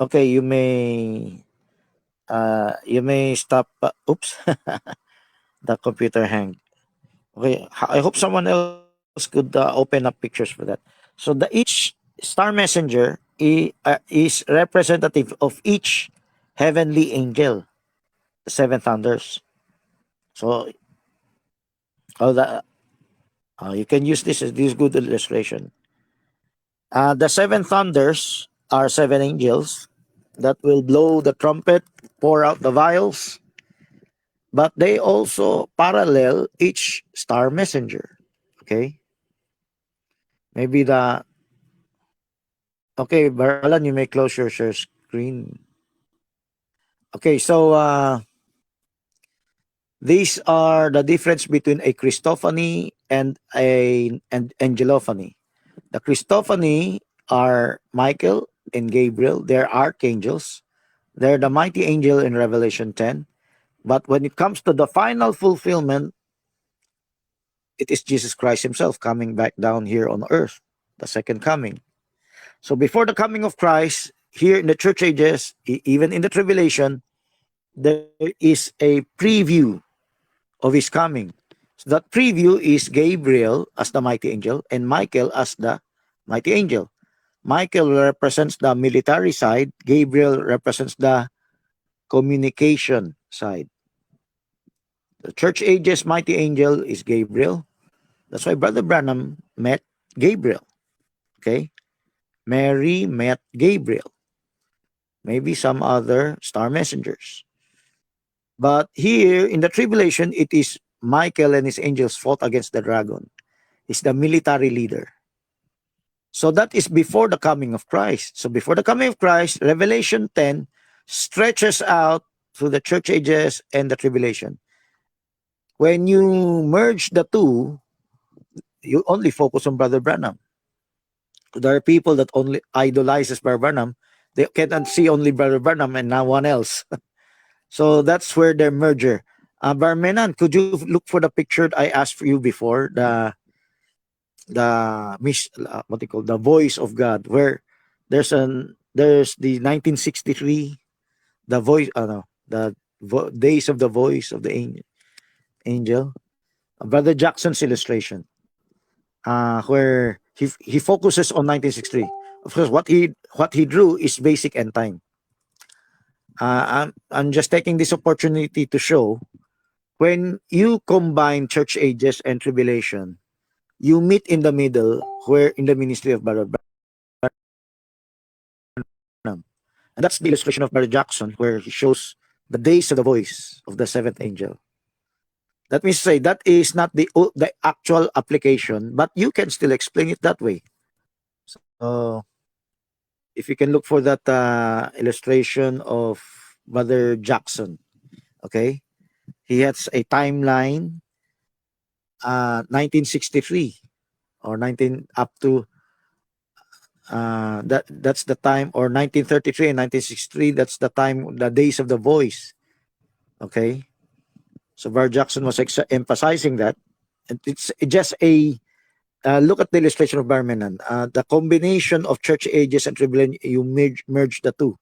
Okay, you may stop. Oops, the computer hanged. Okay, I hope someone else could open up pictures for that. So the each star messenger is representative of each heavenly angel, the seven thunders. So all the you can use this as this good illustration. The seven thunders are seven angels that will blow the trumpet, pour out the vials, but they also parallel each star messenger. Okay, maybe the okay, Baralan, you may close your share screen. Okay, so these are the difference between a Christophany and an angelophany. The Christophany are Michael and Gabriel. They're archangels. They're the mighty angel in Revelation 10. But when it comes to the final fulfillment, it is Jesus Christ himself coming back down here on earth, the second coming. So before the coming of Christ, here in the church ages, even in the tribulation, there is a preview of his coming. So that preview is Gabriel as the mighty angel and Michael as the mighty angel. Michael represents the military side, Gabriel represents the communication side. The church ages mighty angel is Gabriel. That's why Brother Branham met Gabriel. Okay? Mary met Gabriel. Maybe some other star messengers. But here in the tribulation, it is Michael and his angels fought against the dragon. He's the military leader. So that is before the coming of Christ. So before the coming of Christ, Revelation 10 stretches out through the church ages and the tribulation. When you merge the two, you only focus on Brother Branham. There are people that only idolizes Brother Branham. They cannot see only Brother Branham and no one else. So that's where their merger. Barmenan, could you look for the picture I asked for you before? What they call the voice of God, where there's the 1963, the voice, days of the voice of the angel. Brother Jackson's illustration, where he focuses on 1963. Of course, what he drew is basic end time. I'm just taking this opportunity to show when you combine church ages and tribulation, you meet in the middle, where in the ministry of Brother Branham. And that's the illustration of Brother Jackson, where he shows the days of the voice of the seventh angel. That means to say that is not the actual application, but you can still explain it that way. So if you can look for that illustration of Brother Jackson, okay, he has a timeline, 1963 or 19 up to that's the time, or 1933 and 1963. That's the time, the days of the voice. Okay, so Brother Jackson was emphasizing that. And it's just a look at the illustration of Barmenan. The combination of church ages and tribulation, you merge the two.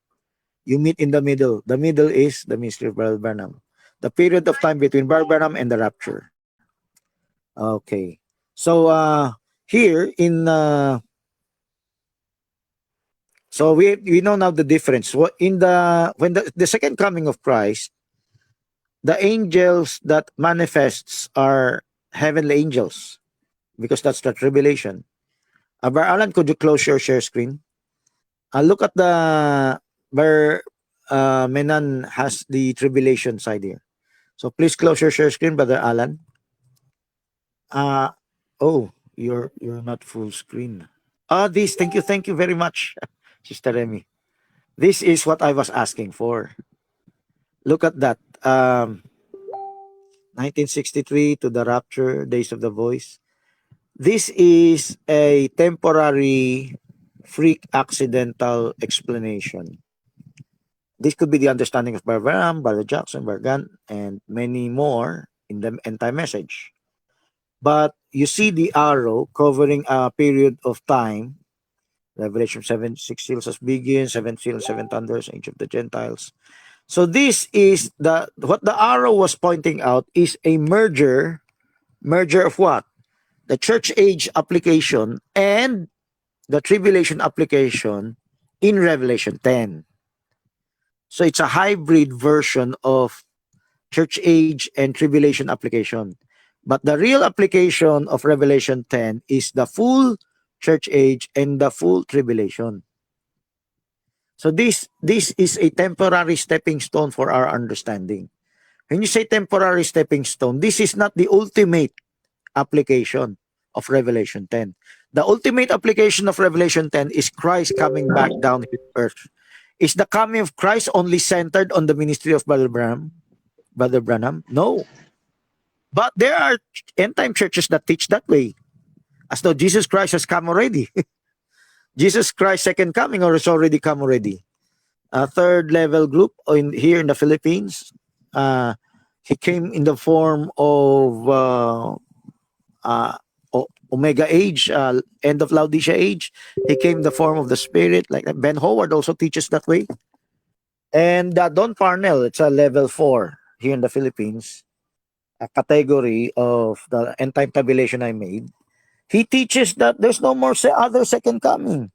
You meet in the middle. The middle is the ministry of Brother Branham. The period of time between Brother Branham and the rapture. Okay. So here in so we know now the difference. When the second coming of Christ, the angels that manifests are heavenly angels, because that's the tribulation. Bar Alan, could you close your share screen? Look at the where Menan has the tribulation side here. So please close your share screen, Brother Alan. Oh, you're not full screen. Thank you very much, Sister Remy. This is what I was asking for. Look at that. 1963 to the rapture, days of the voice. This is a temporary, freak, accidental explanation. This could be the understanding of Brother Branham, Brother Jackson, Brother Gunn, and many more in the end time message. But you see the arrow covering a period of time. Revelation 7, 6 seals has begun, 7 seals, 7 thunders, age of the Gentiles. So this is what the arrow was pointing out is a merger of what? The church age application and the tribulation application in Revelation 10. So it's a hybrid version of church age and tribulation application. But the real application of Revelation 10 is the full church age and the full tribulation. So this is a temporary stepping stone for our understanding. When you say temporary stepping stone, this is not the ultimate application of Revelation 10. The ultimate application of Revelation 10 is Christ coming back down to earth. Is the coming of Christ only centered on the ministry of Brother Branham? No. But there are end-time churches that teach that way, as though Jesus Christ has come already. Jesus Christ's second coming or has already come already. A third level group here in the Philippines, he came in the form of Omega age, end of Laodicea age. He came in the form of the Spirit. Like Ben Howard also teaches that way. And Don Parnell, it's a level 4 here in the Philippines, a category of the end-time tabulation I made. He teaches that there's no more other second coming.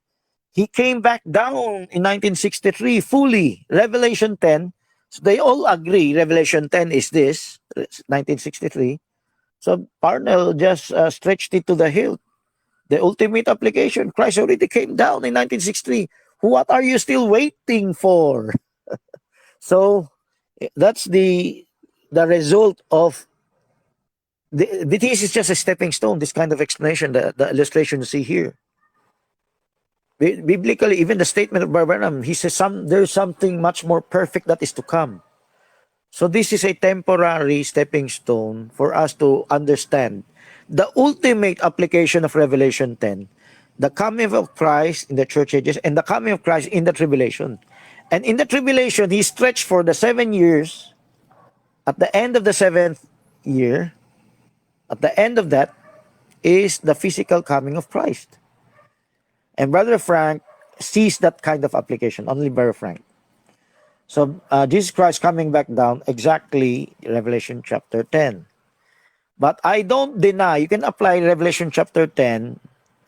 He came back down in 1963 fully. Revelation 10. So they all agree Revelation 10 is this, 1963. So Parnell just stretched it to the hilt. The ultimate application, Christ already came down in 1963. What are you still waiting for? So that's the the result of this is just a stepping stone. This kind of explanation, the illustration you see here. Biblically, even the statement of Branham, he says there's something much more perfect that is to come. So this is a temporary stepping stone for us to understand the ultimate application of Revelation 10, the coming of Christ in the church ages and the coming of Christ in the tribulation. And in the tribulation, he stretched for the 7 years. At the end of the 7th year, at the end of that is the physical coming of Christ. And Brother Frank sees that kind of application, only Brother Frank. So Jesus Christ coming back down, exactly Revelation chapter 10. But I don't deny, you can apply Revelation chapter 10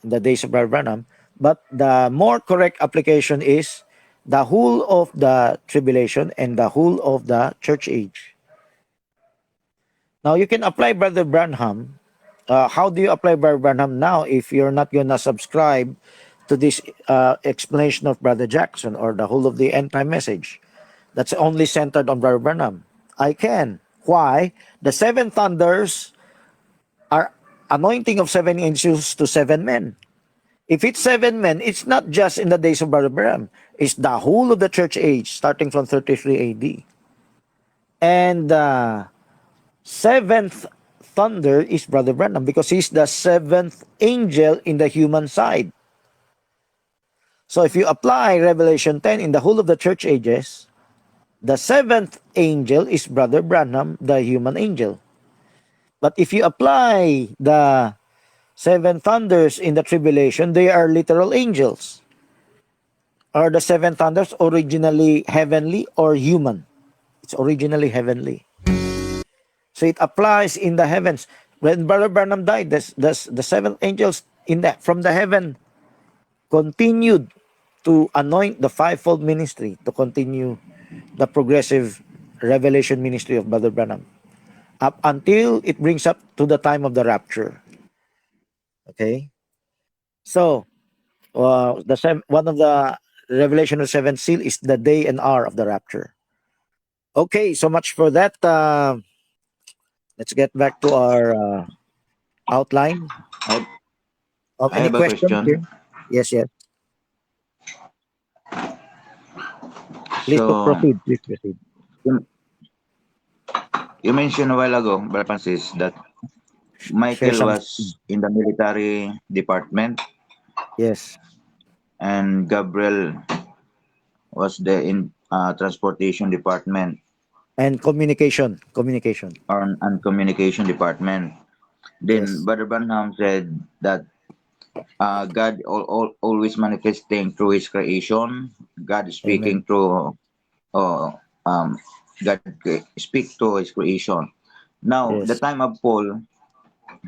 in the days of Brother Branham, but the more correct application is the whole of the tribulation and the whole of the church age. Now you can apply Brother Branham. How do you apply Brother Branham now if you're not going to subscribe to this explanation of Brother Jackson or the whole of the end time message that's only centered on Brother Branham? I can. Why? The 7 thunders are anointing of 7 angels to 7 men. If it's 7 men, it's not just in the days of Brother Branham. It's the whole of the church age, starting from 33 AD. And the 7th thunder is Brother Branham because he's the 7th angel in the human side. So if you apply Revelation 10 in the whole of the church ages, the 7th angel is Brother Branham, the human angel. But if you apply the 7 thunders in the tribulation, they are literal angels. Are the 7 thunders originally heavenly or human? It's originally heavenly. So it applies in the heavens. When Brother Branham died, the 7 angels from the heaven continued to anoint the 5-fold ministry, to continue the progressive revelation ministry of Brother Branham up until it brings up to the time of the rapture. Okay, so one of the revelation of 7th seal is the day and hour of the rapture. Okay, so much for that. Let's get back to our outline. I Any have a questions question. here? Yes. Please So, proceed. Please proceed. you mentioned a while ago, Brother Francis, that Share Michael some. was in the military department Yes. and Gabriel was in transportation department And communication. and communication department. Then Yes. Brother Branham said that God always manifesting through His creation. God is speaking Amen. through God speak to His creation. Now, the Yes. time of Paul,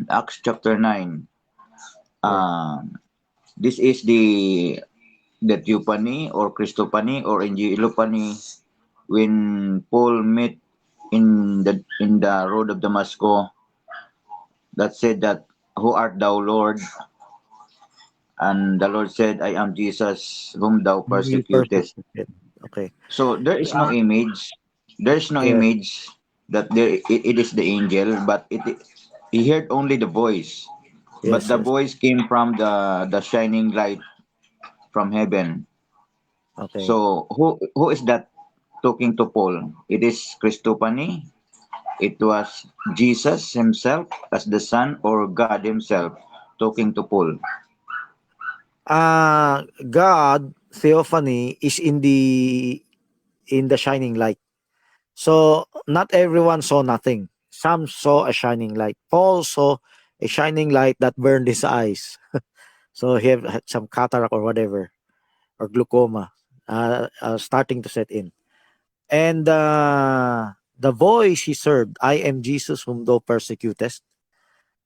Acts chapter 9, Yes. this is the Theophany or Christophany or Angelophany when Paul met in the road of Damascus that said that, "Who art thou, Lord?" And the Lord said, "I am Jesus whom thou You persecutest." persecuted. Okay. So there is no Uh, image. There is no yes. image that it is the angel, but he heard only the voice. But Yes. the Yes. voice came from the shining light from heaven. Okay. So who is that talking to Paul? It is Christophany. It was Jesus himself as the Son or God himself talking to Paul. God theophany is in the shining light. So not everyone saw nothing. Some saw a shining light. Paul saw a shining light that burned his eyes. So he had some cataract or whatever, or glaucoma, starting to set in. And the voice he served, "I am Jesus whom thou persecutest,"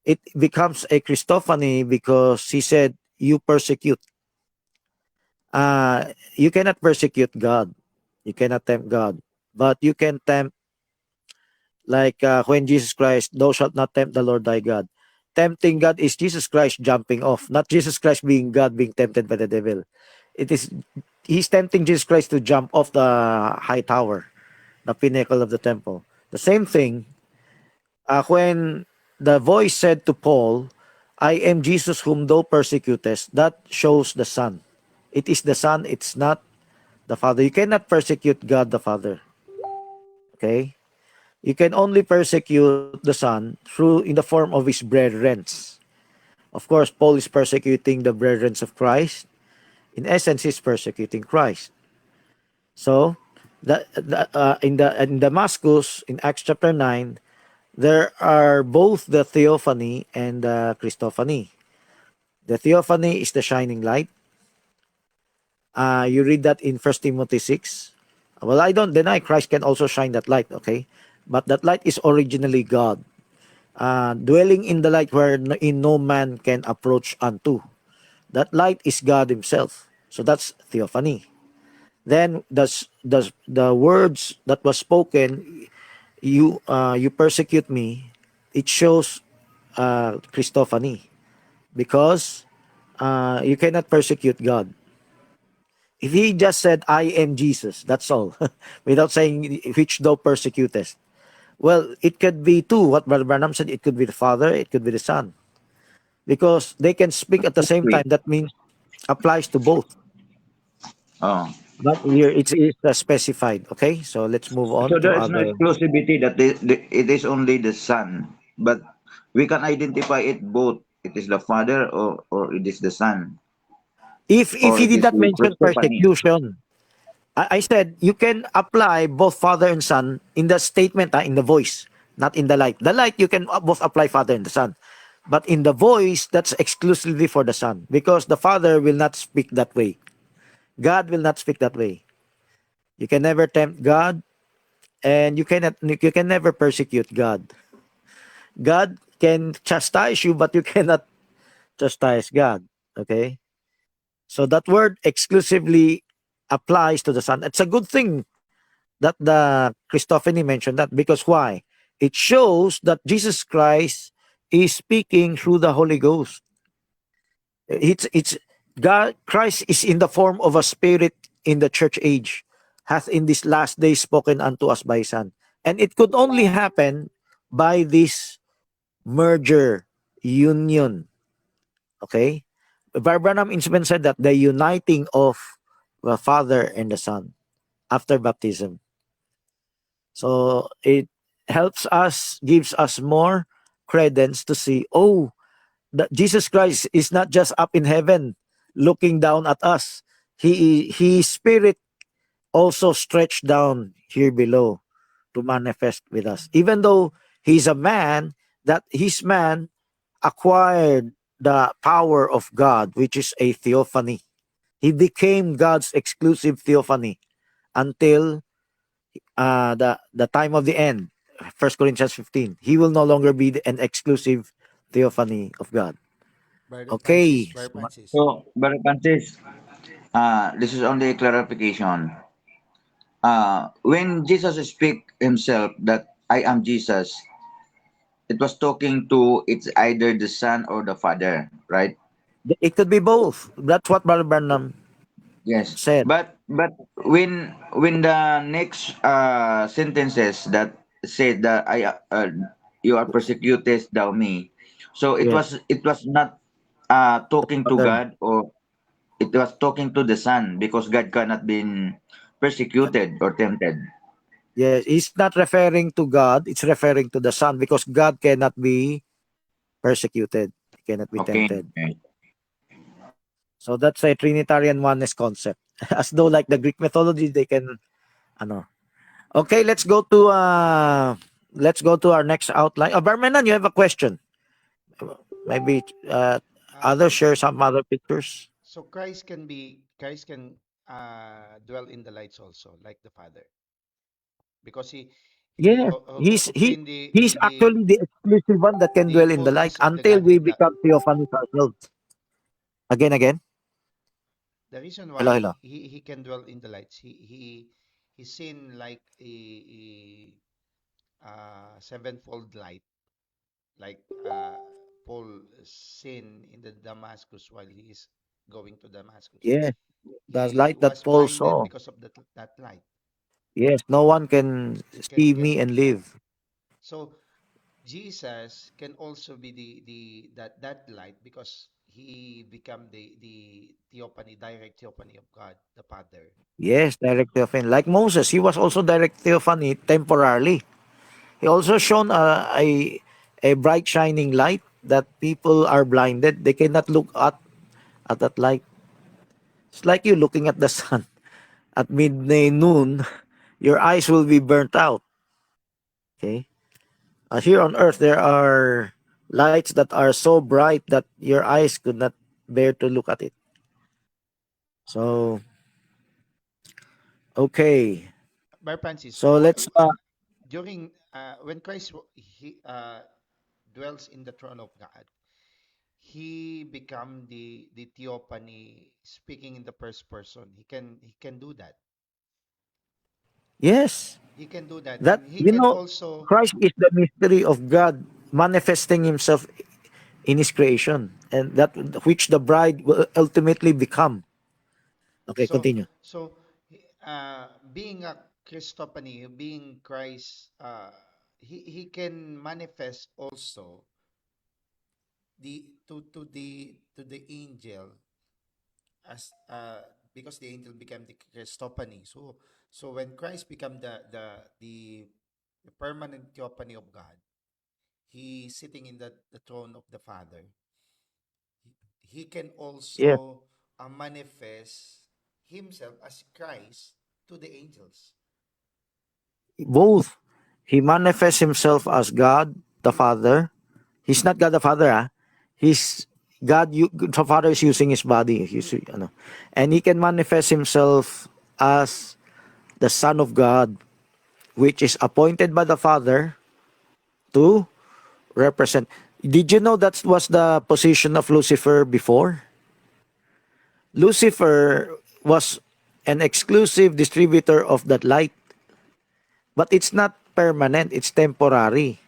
it becomes a Christophany because he said, "You persecute." You cannot persecute God. You cannot tempt God. But you can tempt, like when Jesus Christ, "Thou shalt not tempt the Lord thy God." Tempting God is Jesus Christ jumping off, not Jesus Christ being God being tempted by the devil. It is he's tempting Jesus Christ to jump off the high tower, the pinnacle of the temple. The same thing, when the voice said to Paul, I am Jesus whom thou persecutest, that shows the Son. It is the Son, it's not the Father. You cannot persecute God the Father. Okay? You can only persecute the Son through in the form of his brethren. Of course, Paul is persecuting the brethren of Christ. In essence, he's persecuting Christ. So, in Damascus, in Acts chapter 9, there are both the theophany and the Christophany. The theophany is the shining light. You read that in First Timothy 6. Well, I don't deny Christ can also shine that light, okay? But that light is originally God, dwelling in the light where in no man can approach unto. That light is God himself. So that's theophany. Then does the words that was spoken, you persecute me, it shows Christophany, because you cannot persecute God. If he just said, I am Jesus, that's all, without saying, which thou persecutest. Well, it could be two. What Brother Branham said, it could be the Father, it could be the Son. Because they can speak at the same Wait. time. That means applies to both. Oh. But here it's specified. Okay, so let's move on So to there is no other. exclusivity that it is only the Son, but we can identify it both. It is the Father, or it is the Son, If or he it did is not the mention Christophany. persecution, I said you can apply both Father and Son in the statement, in the voice, not in the light. The light you can both apply Father and the Son, but in the voice that's exclusively for the Son, because the Father will not speak that way. God will not speak that way. You can never tempt God, and you can never persecute God. God can chastise you, but you cannot chastise God. Okay? So that word exclusively applies to the Son. It's a good thing that the Christophany mentioned that, because why? It shows that Jesus Christ is speaking through the Holy Ghost. It's God. Christ is in the form of a spirit in the church age, hath in this last day spoken unto us by His Son, and it could only happen by this merger, union. Okay, Branham even said that the uniting of the Father and the Son after baptism. So it helps us, gives us more credence to see, oh, that Jesus Christ is not just up in heaven looking down at us. His spirit also stretched down here below to manifest with us. Even though he's a man, that his man acquired the power of God, which is a theophany. He became God's exclusive theophany until the time of the end. 1 Corinthians 15. He will no longer be an exclusive theophany of God. Brother Francis, Okay. Brother Francis. So, Brother Francis, this is only a clarification. When Jesus speak himself that I am Jesus, it was talking to it's either the Son or the Father, right? It could be both. That's what Brother Branham Yes. said. But when the next sentences that said that you are persecuted thou me, so Yes. it was not talking to Father. God, or it was talking to the Son, because God cannot be persecuted or tempted. Yes. It's not referring to God. It's referring to the Son, because God cannot be persecuted. He cannot be Okay. tempted. So that's a Trinitarian oneness concept. As though like the Greek mythology, they can, ano. Okay, let's go to our next outline. Barmenan, you have a question. Maybe others Um, share some other pictures. so Christ can dwell in the lights also, like the Father, because he Yeah, obtained he's actually the exclusive one that can the dwell in the light fullness of the until we Godhead. become theophanies ourselves. Again. The reason Hello, why hello. he can dwell in the lights, he's seen like sevenfold light, like Paul seen in the Damascus while he is going to Damascus. Yeah, the He light that was Paul blinded saw. because of that light. Yes, no one can see can me and yeah. live. So Jesus can also be that light because he become the theophany, direct theophany of God the Father. Yes, direct theophany. Like Moses, he was also direct theophany temporarily. He also shone a bright shining light that people are blinded. They cannot look at that light. It's like you looking at the sun at midday noon. Your eyes will be burnt out. Okay. Here on earth, there are lights that are so bright that your eyes could not bear to look at it. So, okay. By Francis, So let's during when Christ he dwells in the throne of God, he become the theophany speaking in the first person. He can do that. yes. He can do that, That and he you can know also. Christ is the mystery of God manifesting himself in his creation, and that which the bride will ultimately become. Okay, So, continue. so being a Christophany, being Christ, he can manifest also to the angel as because the angel became the Christophany. So when Christ become the permanent theophany of God, he sitting in the throne of the Father. He can Yes, also manifest himself as Christ to the angels. both. He manifests himself as God the Father. He's not God the Father, ah. He's God. The Father is using his body. And he can manifest himself as the Son of God, which is appointed by the Father to represent. Did you know that was the position of Lucifer before? Lucifer was an exclusive distributor of that light, but it's not permanent, it's temporary.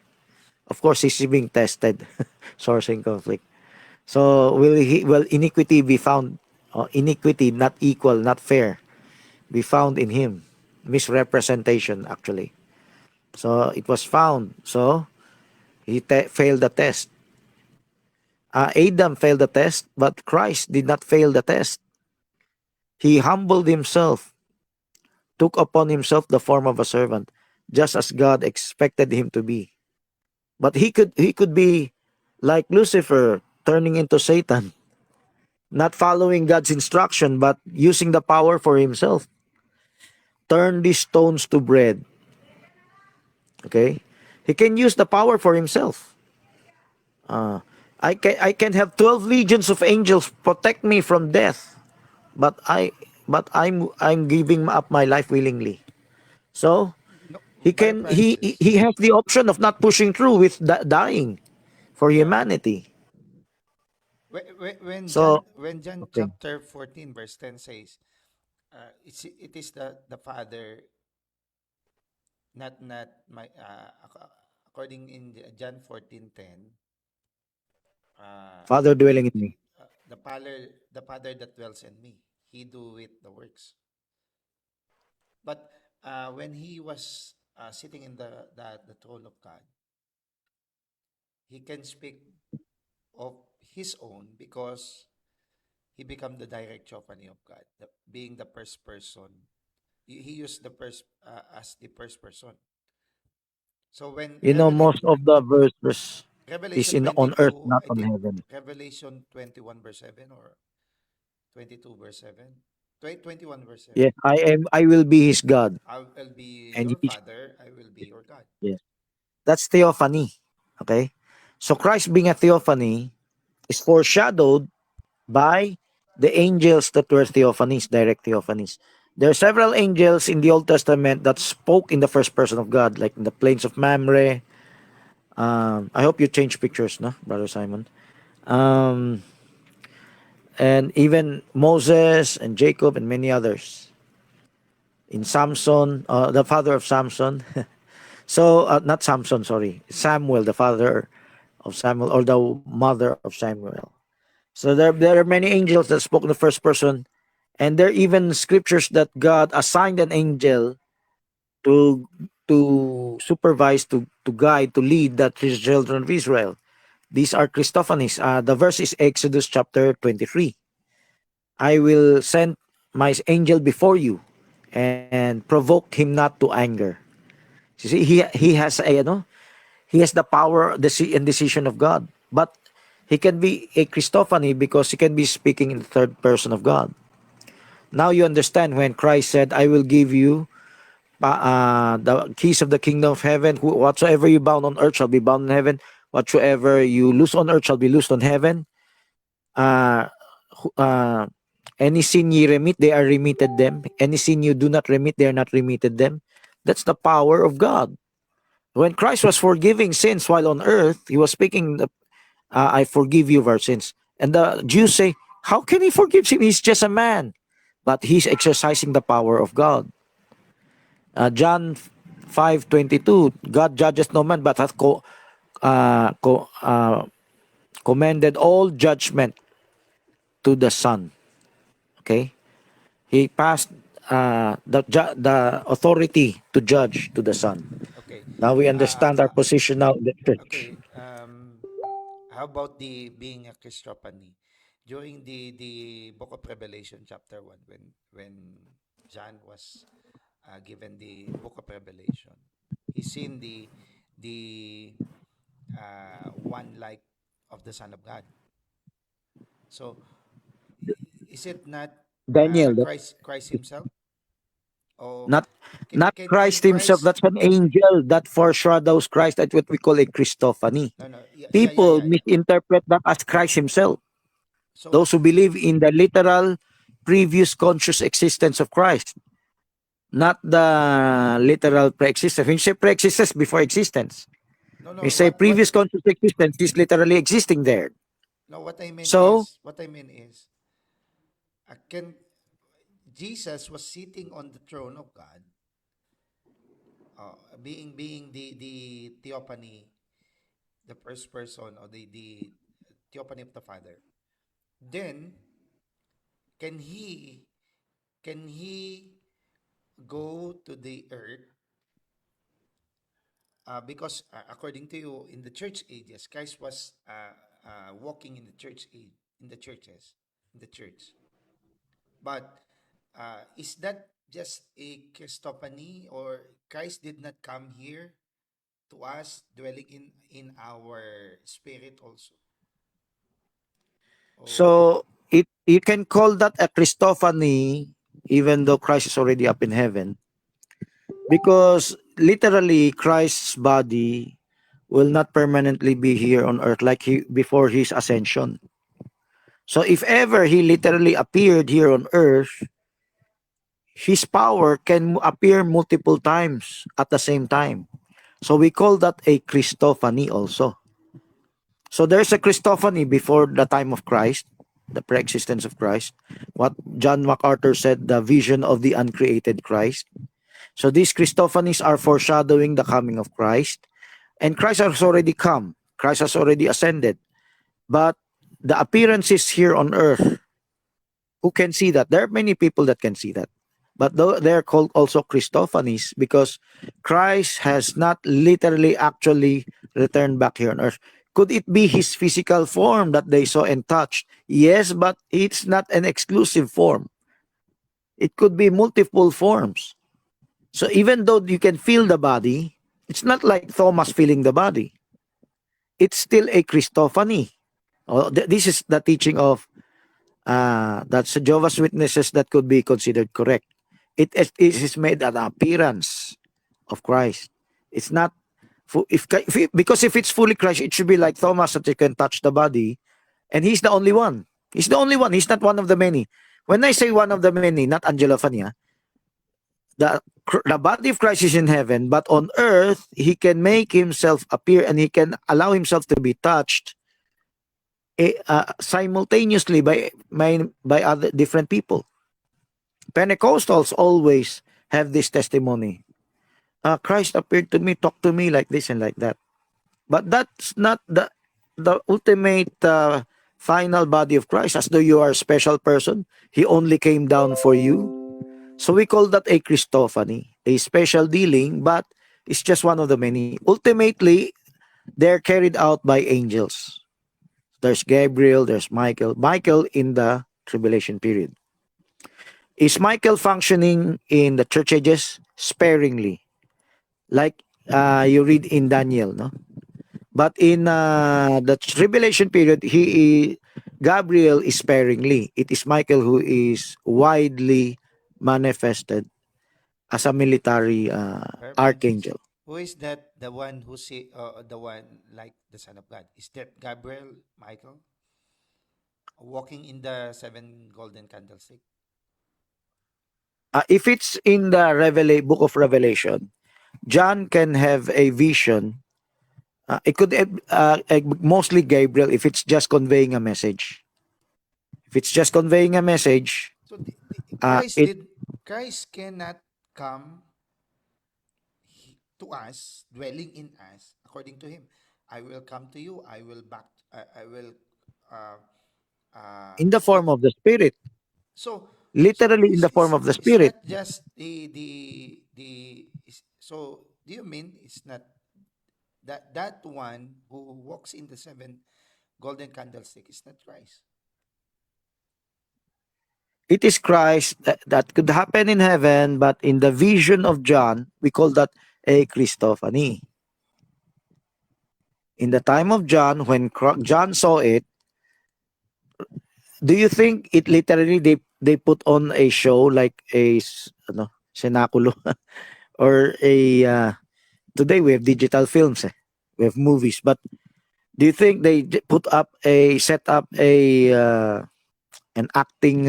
Of course, he's being tested, sourcing conflict. So will iniquity be found? Iniquity, not equal, not fair, be found in him? Misrepresentation, actually. So it was found. So he failed the test. Adam failed the test, but Christ did not fail the test. He humbled himself, took upon himself the form of a servant, just as God expected him to be. But he could be like Lucifer, turning into Satan, not following God's instruction, but using the power for himself. Turn these stones to bread. Okay? He can use the power for himself. I can have 12 legions of angels protect me from death, but I'm giving up my life willingly. So No, he by can Francis. he has the option of not pushing through with dying for Yeah. humanity. When So John okay. chapter 14 verse 10 says, it is the Father, not my according in John 14:10, Father dwelling in me. the Father that dwells in me, he do it the works. But when he was sitting in the throne of God, he can speak of his own because he become the direct theophany of God, being the first person. He used the first as the first person. So when Most of the verses is Revelation in on earth, 22, not I on think heaven. Revelation 21 verse 7 or 22 verse 7, 21 verse 7. Yes, I will be his God, I'll be and your he father, I will be your God. yes. That's theophany. Okay? So Christ being a theophany is foreshadowed by the angels that were theophanies, direct theophanies. There are several angels in the Old Testament that spoke in the first person of God, like in the plains of Mamre. I hope you change pictures, no, Brother Simon. Um, and even Moses and Jacob and many others. In Samson, the father of Samson. So, not Samson, sorry. Samuel, the father of Samuel, or the mother of Samuel. So there are many angels that spoke in the first person. And there are even scriptures that God assigned an angel to supervise, to guide, to lead the children of Israel. These are Christophanies. The verse is Exodus chapter 23. I will send my angel before you and provoke him not to anger. You see, he has a, he has the power and decision of God. But he can be a Christophany because he can be speaking in the third person of God. Now you understand when Christ said, I will give you the keys of the kingdom of heaven. Whatsoever you bound on earth shall be bound in heaven. Whatsoever you loose on earth shall be loosed on heaven. Uh, any sin ye remit, they are remitted them. Any sin you do not remit, they are not remitted them. That's the power of God. When Christ was forgiving sins while on earth, he was speaking, I forgive you of our sins. And the Jews say, how can he forgive him? He's just a man. But he's exercising the power of God. John 5:22, God judges no man, but hath commended all judgment to the Son. Okay? He passed the authority to judge to the Son. Okay. Now we understand our position now in the church. Okay. How about the being a Christophany? During the book of Revelation, chapter 1, when John was given the book of Revelation, he seen the one like of the Son of God. So is it not Daniel, Christ himself? Or not can Christ himself, Christ, that's an angel that foreshadows Christ. That's what we call a Christophany. no, yeah, People misinterpret that as Christ himself. So Those who believe in the literal previous conscious existence of Christ, not the literal pre-existence. When you say pre-existence, before existence. no, When you say previous conscious existence, he's literally existing there. no, So, what I mean is, can Jesus was sitting on the throne of God, being the theophany, the first person, or the theophany of the Father. Then can he go to the earth? Because according to you, in the church ages, Christ was walking in the church age, in the churches, in the church. But is that just a Christophany, or Christ did not come here to us, dwelling in our spirit also? so you can call that a Christophany, even though Christ is already up in heaven, because literally Christ's body will not permanently be here on earth like before his ascension. So if ever he literally appeared here on earth, his power can appear multiple times at the same time. So we call that a Christophany also. So there's a Christophany before the time of Christ, the pre-existence of Christ. What John MacArthur said, the vision of the uncreated Christ. So these Christophanies are foreshadowing the coming of Christ. And Christ has already come. Christ has already ascended. But the appearances here on earth, who can see that? There are many people that can see that. But they're called also Christophanies because Christ has not literally actually returned back here on earth. Could it be his physical form that they saw and touched? Yes, but it's not an exclusive form. It could be multiple forms. So even though you can feel the body, it's not like Thomas feeling the body. It's still a Christophany. This is the teaching of that's Jehovah's Witnesses that could be considered correct. It is made an appearance of Christ. It's not because if it's fully Christ, it should be like Thomas that you can touch the body, and he's the only one. He's the only one. He's not one of the many. When I say one of the many, not Angelo Fania, the body of Christ is in heaven, but on earth he can make himself appear and he can allow himself to be touched simultaneously by other different people. Pentecostals always have this testimony. Christ appeared to me, talked to me like this and like that. But that's not the ultimate final body of Christ, as though you are a special person. He only came down for you. So we call that a Christophany. a special dealing, but it's just one of the many. Ultimately, they're carried out by angels. There's Gabriel, there's Michael. Michael in the tribulation period. Is Michael functioning in the church ages? Sparingly. Like you read in Daniel, no? But in the tribulation period, Gabriel is sparingly. It is Michael who is widely manifested as a military Perfect. archangel. Who is that? The one who say, the one like the Son of God? Is that Gabriel, Michael, walking in the seven golden candlestick? If it's in the book of Revelation, John can have a vision. It could mostly Gabriel if it's just conveying a message. If it's just conveying a message, So it Christ cannot come to us, dwelling in us, according to him. I will come to you. I will back. I will. Uh, in the what? form of the Spirit, So, literally in the form of the it's Spirit. not just so do you mean it's not that one who walks in the seven golden candlestick is not Christ? It is Christ that could happen in heaven, but in the vision of John, we call that a Christophany. In the time of John, when John saw it, do you think it literally they put on a show like a cenaculo or a today we have digital films, we have movies, but do you think they set up a an acting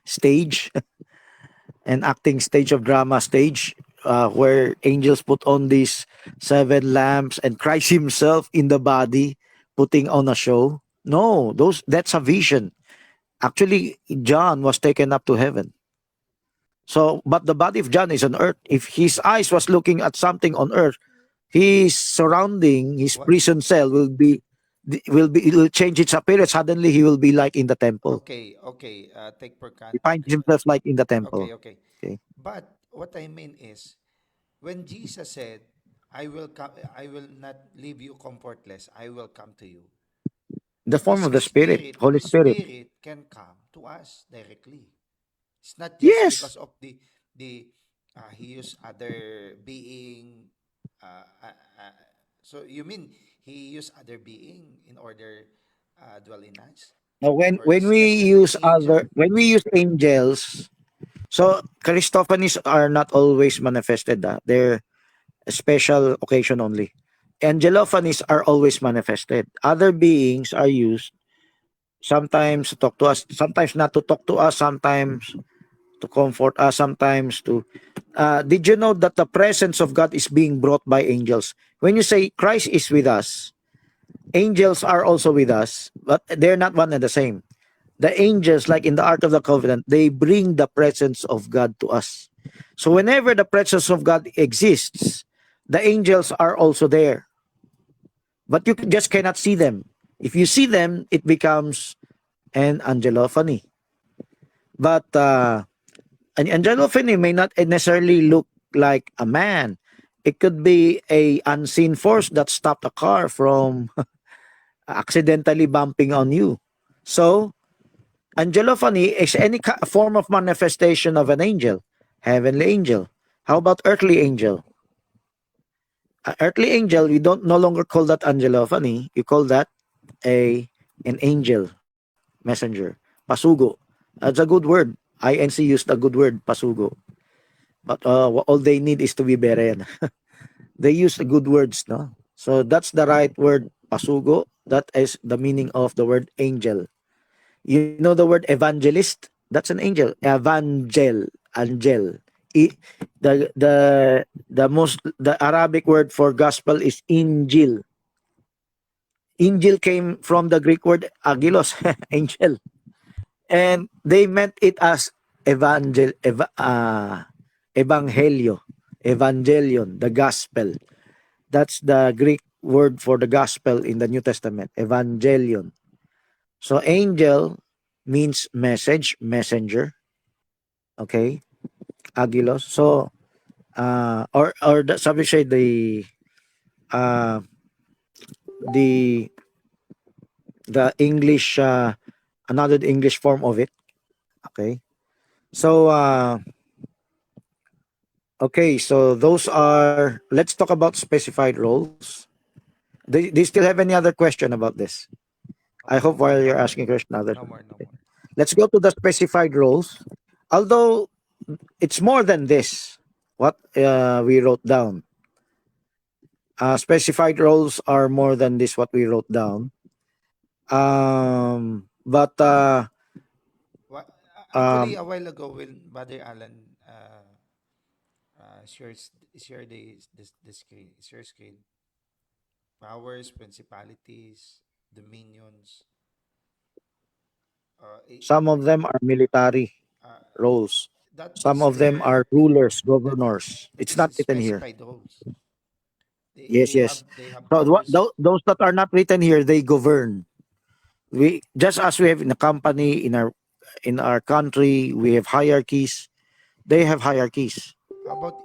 stage, an acting stage of drama stage, where angels put on these seven lamps and Christ himself in the body putting on a show? No, that's a vision. Actually, John was taken up to heaven. So, but the body of John is on earth. If his eyes was looking at something on earth, his surrounding, his What? prison cell it will change its appearance. Suddenly, he will be like in the temple. Okay, okay. Take for He finds context. himself like in the temple. Okay, okay. Okay, But what I mean is, when Jesus said, "I will come, I will not leave you comfortless. I will come to you." the form of the Spirit, Holy His Spirit. spirit can come to us directly. It's not just Yes. because of the he used other being. Uh, uh, uh, so you mean he used other being in order dwell in us, Now, or it's like just an angel? when we use angels, so Christophanies are not always manifested. They're a special occasion only. Angelophanies are always manifested. Other beings are used sometimes to talk to us, sometimes not to talk to us, sometimes to comfort us, sometimes to. Did you know that the presence of God is being brought by angels? When you say Christ is with us, angels are also with us, but they're not one and the same. The angels, like in the Ark of the Covenant, they bring the presence of God to us. So whenever the presence of God exists, the angels are also there. But you just cannot see them. If you see them, it becomes an angelophany. But an angelophany may not necessarily look like a man. It could be a unseen force that stopped a car from accidentally bumping on you. So angelophany is any form of manifestation of an angel, heavenly angel. How about earthly angel? Earthly angel, we don't no longer call that angelophany. You call that a an angel messenger. Pasugo. That's a good word. INC used a good word, pasugo. But all they need is to be beren. They use the good words, no? So that's the right word, pasugo. That is the meaning of the word angel. You know the word evangelist? That's an angel. Angel. I, the Arabic word for gospel is Injil. Injil came from the Greek word agilos, angel, and they meant it as evangelio, evangelion, the gospel. That's the Greek word for the gospel in the New Testament, evangelion. So angel means message, messenger. Okay, agilos. So or the, some say uh, the English, another English form of it. Okay, so okay, so those are. Let's talk about specified roles. Do you still have any other question about this? I hope while you're No more. asking question, other. No more. No more. Let's go to the specified roles. Although it's more than this, what we wrote down. Specified roles are more than this, what we wrote down. But What, actually, um, a while ago when Brother Alan share the screen, share screen, powers, principalities, dominions. Uh, i- some of them are military uh, roles. that Some is of them their are rulers, that governors. that It's is not written here. specified roles. They Yes, they have yes. they have So powers. those that are not written here, they govern. We just as we have in a company, in our country, we have hierarchies. They have hierarchies.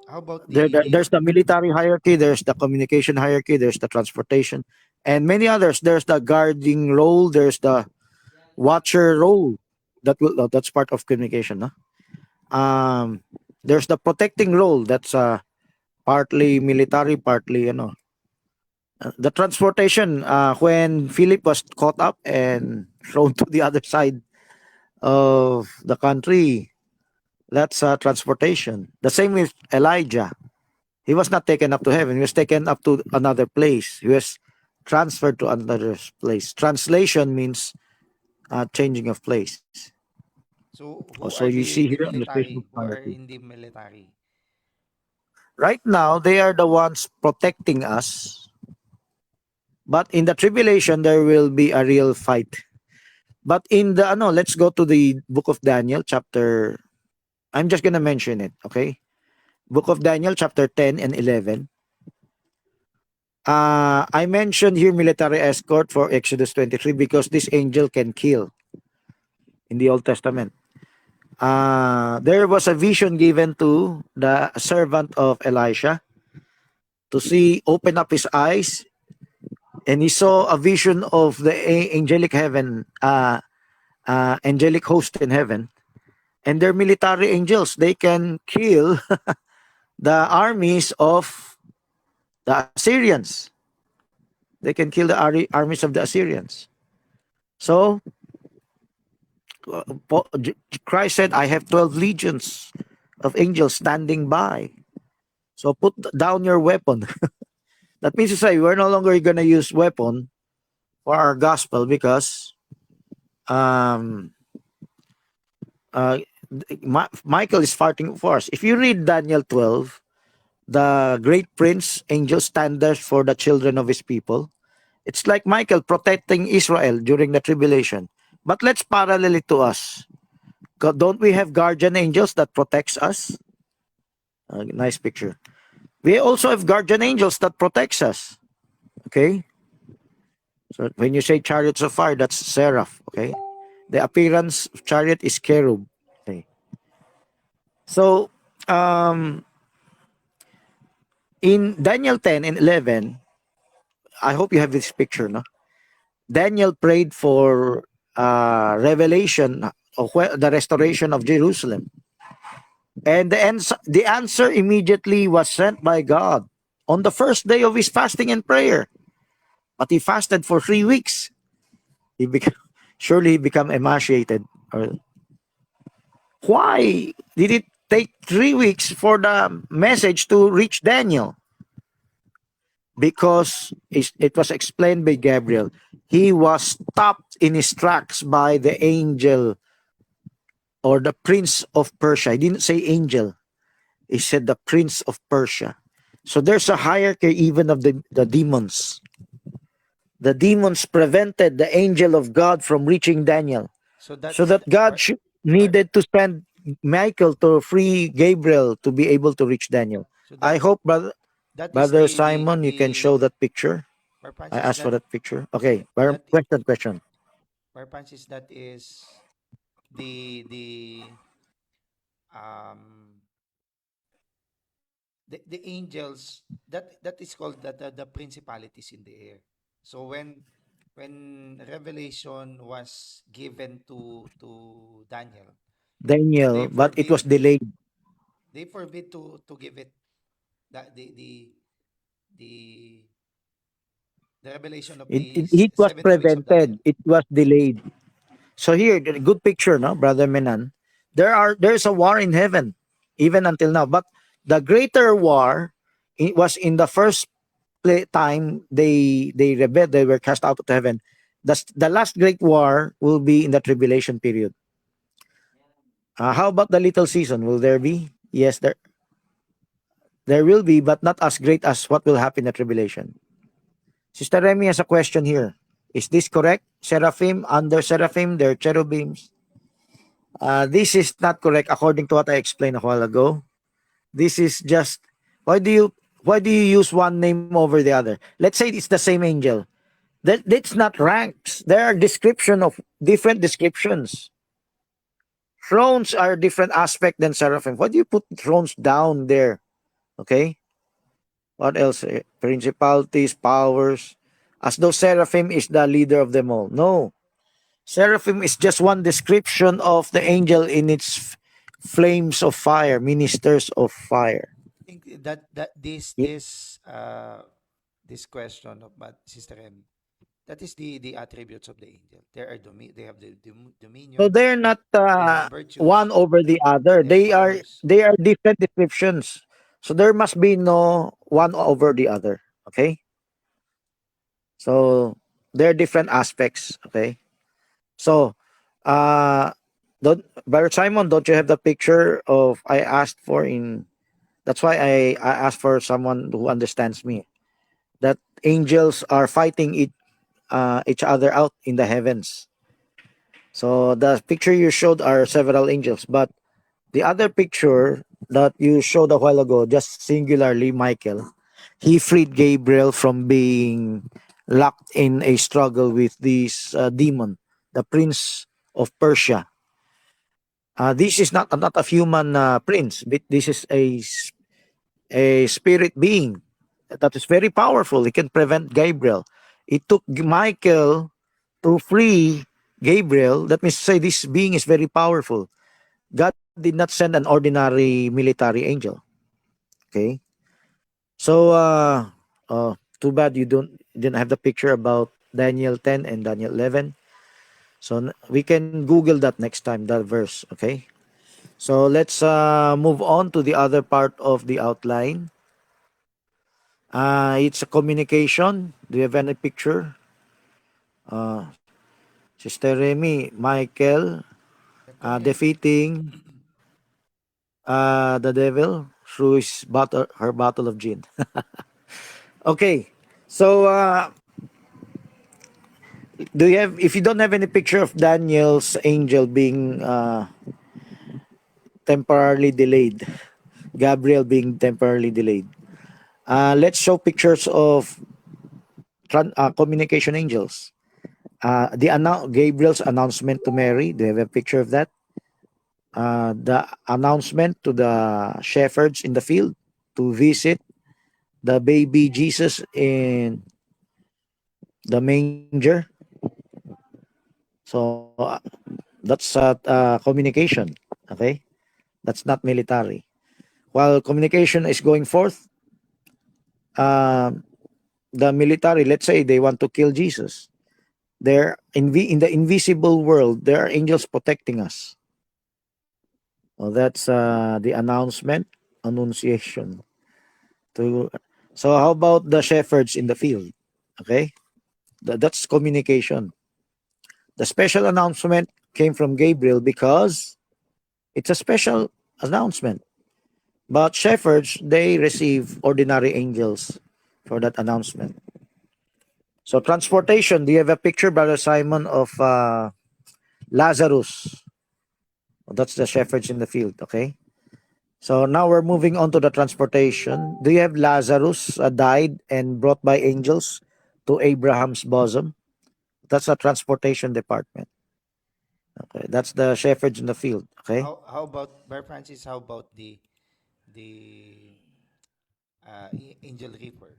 How about There's the military hierarchy, there's the communication hierarchy, there's the transportation, and many others. There's the guarding role, there's the watcher role. That's part of communication. No? There's the protecting role. That's partly military, partly the transportation. When Philip was caught up and thrown to the other side of the country, that's transportation. The same with Elijah. He was not taken up to heaven. He was taken up to another place. He was transferred to another place. Translation means changing of place. So who Also, are you see the here on the station of military? Who are hierarchy. in the military? Right now, they are the ones protecting us. But in the tribulation, there will be a real fight. But in the let's go to the book of Daniel, chapter. I'm just gonna mention it, okay? Book of Daniel, chapter 10 and 11. I mentioned here military escort for Exodus 23 because this angel can kill in the Old Testament. There was a vision given to the servant of Elisha to see, open up his eyes, and he saw a vision of the angelic heaven, angelic host in heaven, and they're military angels. They can kill the armies of the Assyrians. They can kill the armies of the Assyrians. So Christ said, I have 12 legions of angels standing by. So put down your weapon. That means to say we're no longer going to use weapon for our gospel because um, uh, Michael is fighting for us. If you read Daniel 12, the great prince angel stands for the children of his people. It's like Michael protecting Israel during the tribulation. But let's parallel it to us. Don't we have guardian angels that protects us? Nice picture. We also have guardian angels that protects us. Okay? So when you say chariots of fire, that's seraph. Okay? The appearance of chariot is cherub. Okay. So in Daniel 10 and 11, I hope you have this picture, no? Daniel prayed for revelation of the restoration of Jerusalem. And the answer immediately was sent by God on the first day of his fasting and prayer. But he fasted for 3 weeks. He became surely he become emaciated. Why did it take 3 weeks for the message to reach Daniel? Because it was explained by Gabriel. He was stopped in his tracks by the angel or the prince of Persia. He didn't say angel. He said the prince of Persia. So there's a hierarchy even of the demons. The demons prevented the angel of God from reaching Daniel. So So that's that God par, par, needed to send Michael to free Gabriel to be able to reach Daniel. so I that's hope, that is Brother Simon, you can show that picture. I Parpanchis, asked for that picture. Okay, that question. Parpanchis, that is the um the angels, that is called the principalities in the air. So when revelation was given to Daniel, Daniel, they but it was forbid delayed. to give it the the the the, the revelation of the It was 70 weeks of Daniel. prevented. It was delayed. So here, the good picture, no, Brother Menan. There's a war in heaven, even until now. But the greater war, it was in the first time they rebelled, they were cast out of heaven. The last great war will be in the tribulation period. How about the little season? Will there be? Yes, there will be, but not as great as what will happen in the tribulation. Sister Remy has a question here. Is this correct? Seraphim, under seraphim, they're cherubims. This is not correct according to what I explained a while ago. This is just why do you why do you use one name over the other? Let's say it's the same angel. That's not ranks. There are description of different descriptions. Thrones are different aspect than seraphim. Why do you put thrones down there? Okay. What else? Principalities, powers. As though seraphim is the leader of them all. No. Seraphim is just one description of the angel in its flames of fire, ministers of fire. I think that Ye- this question of Sister Remy, that is the attributes of the angel. They have the So dominion, they're not they have one virtues, over the other. they have powers. They are different descriptions. So there must be no one over the other. Okay. So they're different aspects. Okay. So don't Brother Simon, don't you have the picture of I asked for in that's why I asked for someone who understands me. That angels are fighting each other out in the heavens. So the picture you showed are several angels, but the other picture that you showed a while ago, just singularly Michael, he freed Gabriel from being locked in a struggle with this demon, the prince of Persia. This is not a human prince, but this is a spirit being that is very powerful. It can prevent Gabriel. It took Michael to free Gabriel. That means to say this being is very powerful. God did not send an ordinary military angel. Okay, so too bad you didn't have the picture about Daniel 10 and Daniel 11. So we can Google that next time, that verse. Okay, so let's move on to the other part of the outline. It's a communication. Do you have any picture? Uh, Sister Remy, Michael The communi- defeating the devil through her battle of Jinn. Okay, so do you have? If you don't have any picture of Daniel's angel being temporarily delayed, Gabriel being temporarily delayed, let's show pictures of communication angels. Gabriel's announcement to Mary. Do you have a picture of that? The announcement to the shepherds in the field to visit the baby Jesus in the manger. So that's communication. Okay, that's not military. While communication is going forth, uh, the military, let's say they want to kill Jesus. In the invisible world, there are angels protecting us. Well, that's the announcement, annunciation. To so how about the shepherds in the field? Okay, that's communication. The special announcement came from Gabriel because it's a special announcement. But shepherds, they receive ordinary angels for that announcement. So transportation, do you have a picture, Brother Simon, of Lazarus? Well, that's the shepherds in the field, okay? So now we're moving on to the transportation. Do you have Lazarus died and brought by angels to Abraham's bosom? That's a transportation department. Okay, that's the shepherds in the field. Okay, how about Bar Francis? How about the angel reaper.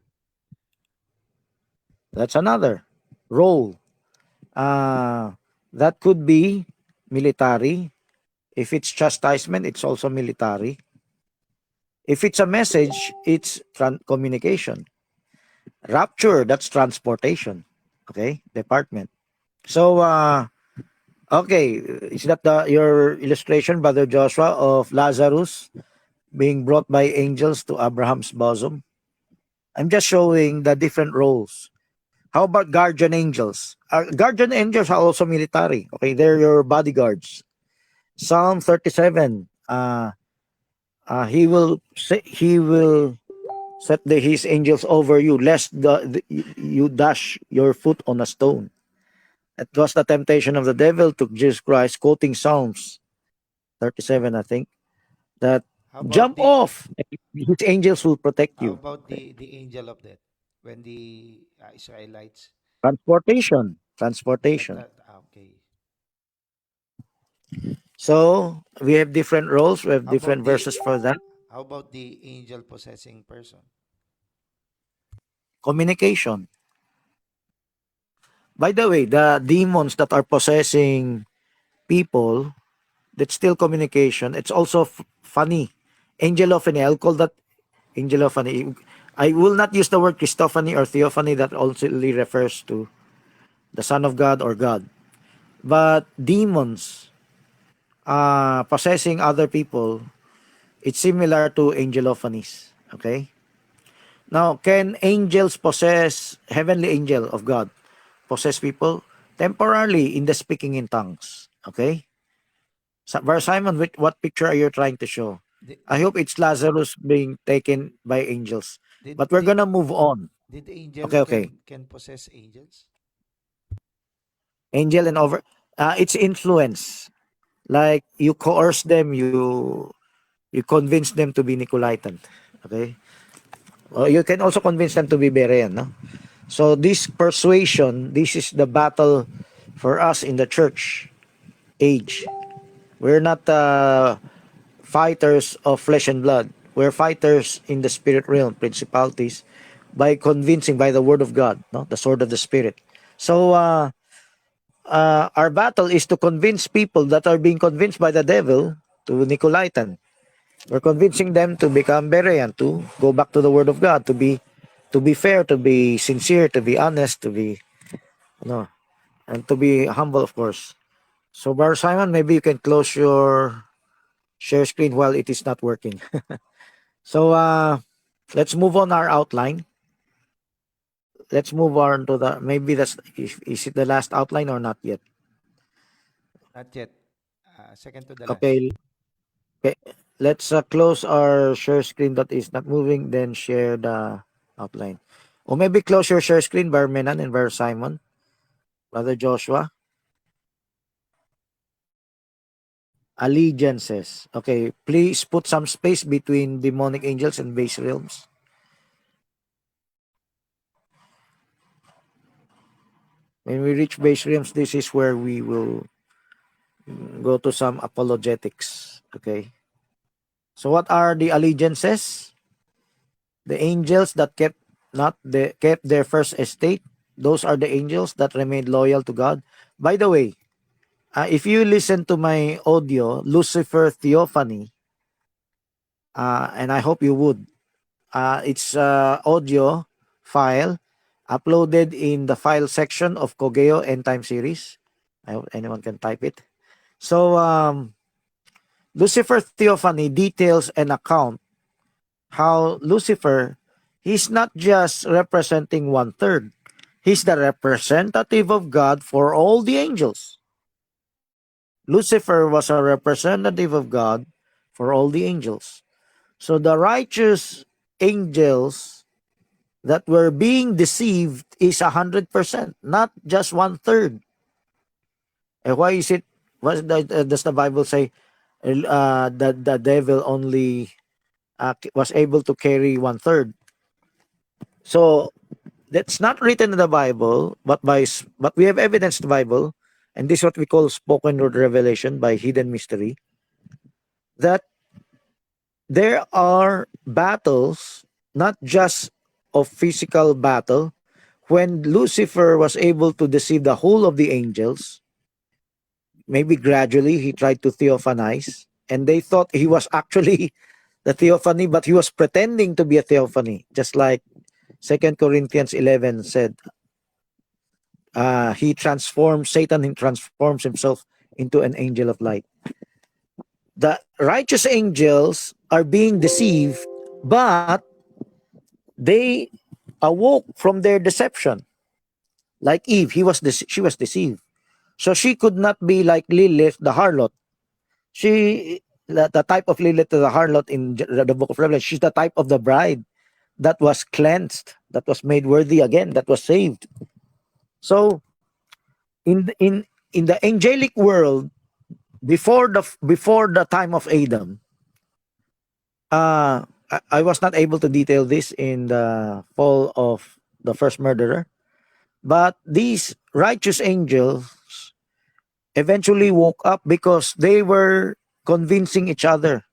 That's another role. That could be military. If it's chastisement, it's also military. If it's a message, it's communication. Rapture, that's transportation. Okay, department. So, okay, is that your illustration, Brother Joshua, of Lazarus being brought by angels to Abraham's bosom? I'm just showing the different roles. How about guardian angels? Guardian angels are also military. Okay, they're your bodyguards. Psalm 37. He will set his angels over you, lest you dash your foot on a stone. That was the temptation of the devil to Jesus Christ, quoting Psalms 37, I think, that How about jump the off. His angels will protect how you. about the angel of death when the Israelites Transportation. okay. So we have different roles. We have How about different the verses for that. how about the angel possessing person? Communication. By the way, the demons that are possessing people, that's still communication. It's also funny. Angelophany. I'll call that angelophany. I will not use the word Christophany or theophany. That also refers to the Son of God or God. But demons possessing other people, it's similar to angelophanies. Okay? Now, can angels possess, heavenly angel of God, possess people? Temporarily in the speaking in tongues. Okay? So, Brother Simon, what picture are you trying to show? Did I hope it's Lazarus being taken by angels. did But we're did, gonna move on. did angel Okay, okay. can possess angels? Angel and over. It's influence. Like you coerce them, you convince them to be Nicolaitan. Okay. You can also convince them to be Berean. No? So this persuasion, this is the battle for us in the church age. We're not fighters of flesh and blood. We're fighters in the spirit realm, principalities, by convincing by the word of God, no, the sword of the spirit. So our battle is to convince people that are being convinced by the devil to Nicolaitan. We're convincing them to become Berean, to go back to the word of God, to be fair, to be sincere, to be honest, to be no, and to be humble, of course. So, Bar Simon, maybe you can close your share screen while it is not working. So, let's move on our outline. Let's move on to the maybe is it the last outline or not yet? Not yet. Second to the last. Okay, okay. Let's close our share screen that is not moving. Then share the outline. Or maybe close your share screen, Bar Menan and Bar Simon, Brother Joshua. Allegiances. Okay, please put some space between demonic angels and base realms. When we reach base realms, this is where we will go to some apologetics. Okay. So what are the allegiances? The angels that kept their first estate. Those are the angels that remained loyal to God. By the way, if you listen to my audio, Lucifer Theophany, and I hope you would, it's audio file uploaded in the file section of Kogeo End Time series. I hope anyone can type it. So, Lucifer Theophany details an account how Lucifer, he's not just representing 1/3. He's the representative of God for all the angels. Lucifer was a representative of God for all the angels. So the righteous angels that were being deceived is 100%, not just 1/3. And why is it? Does the Bible say that the devil only was able to carry 1/3? So that's not written in the Bible, but we have evidence in the Bible, and this is what we call spoken word revelation by hidden mystery. That there are battles not just of physical battle. When Lucifer was able to deceive the whole of the angels, maybe gradually he tried to theophanize, and they thought he was actually the theophany, but he was pretending to be a theophany, just like 2 Corinthians 11 said. Satan he transforms himself into an angel of light. The righteous angels are being deceived, but they awoke from their deception. Like Eve, she was deceived. So she could not be like Lilith, the harlot. The type of Lilith, the harlot in the book of Revelation, she's the type of the bride that was cleansed, that was made worthy again, that was saved. So in the angelic world, before the time of Adam, I was not able to detail this in the fall of the first murderer, but these righteous angels eventually woke up because they were convincing each other.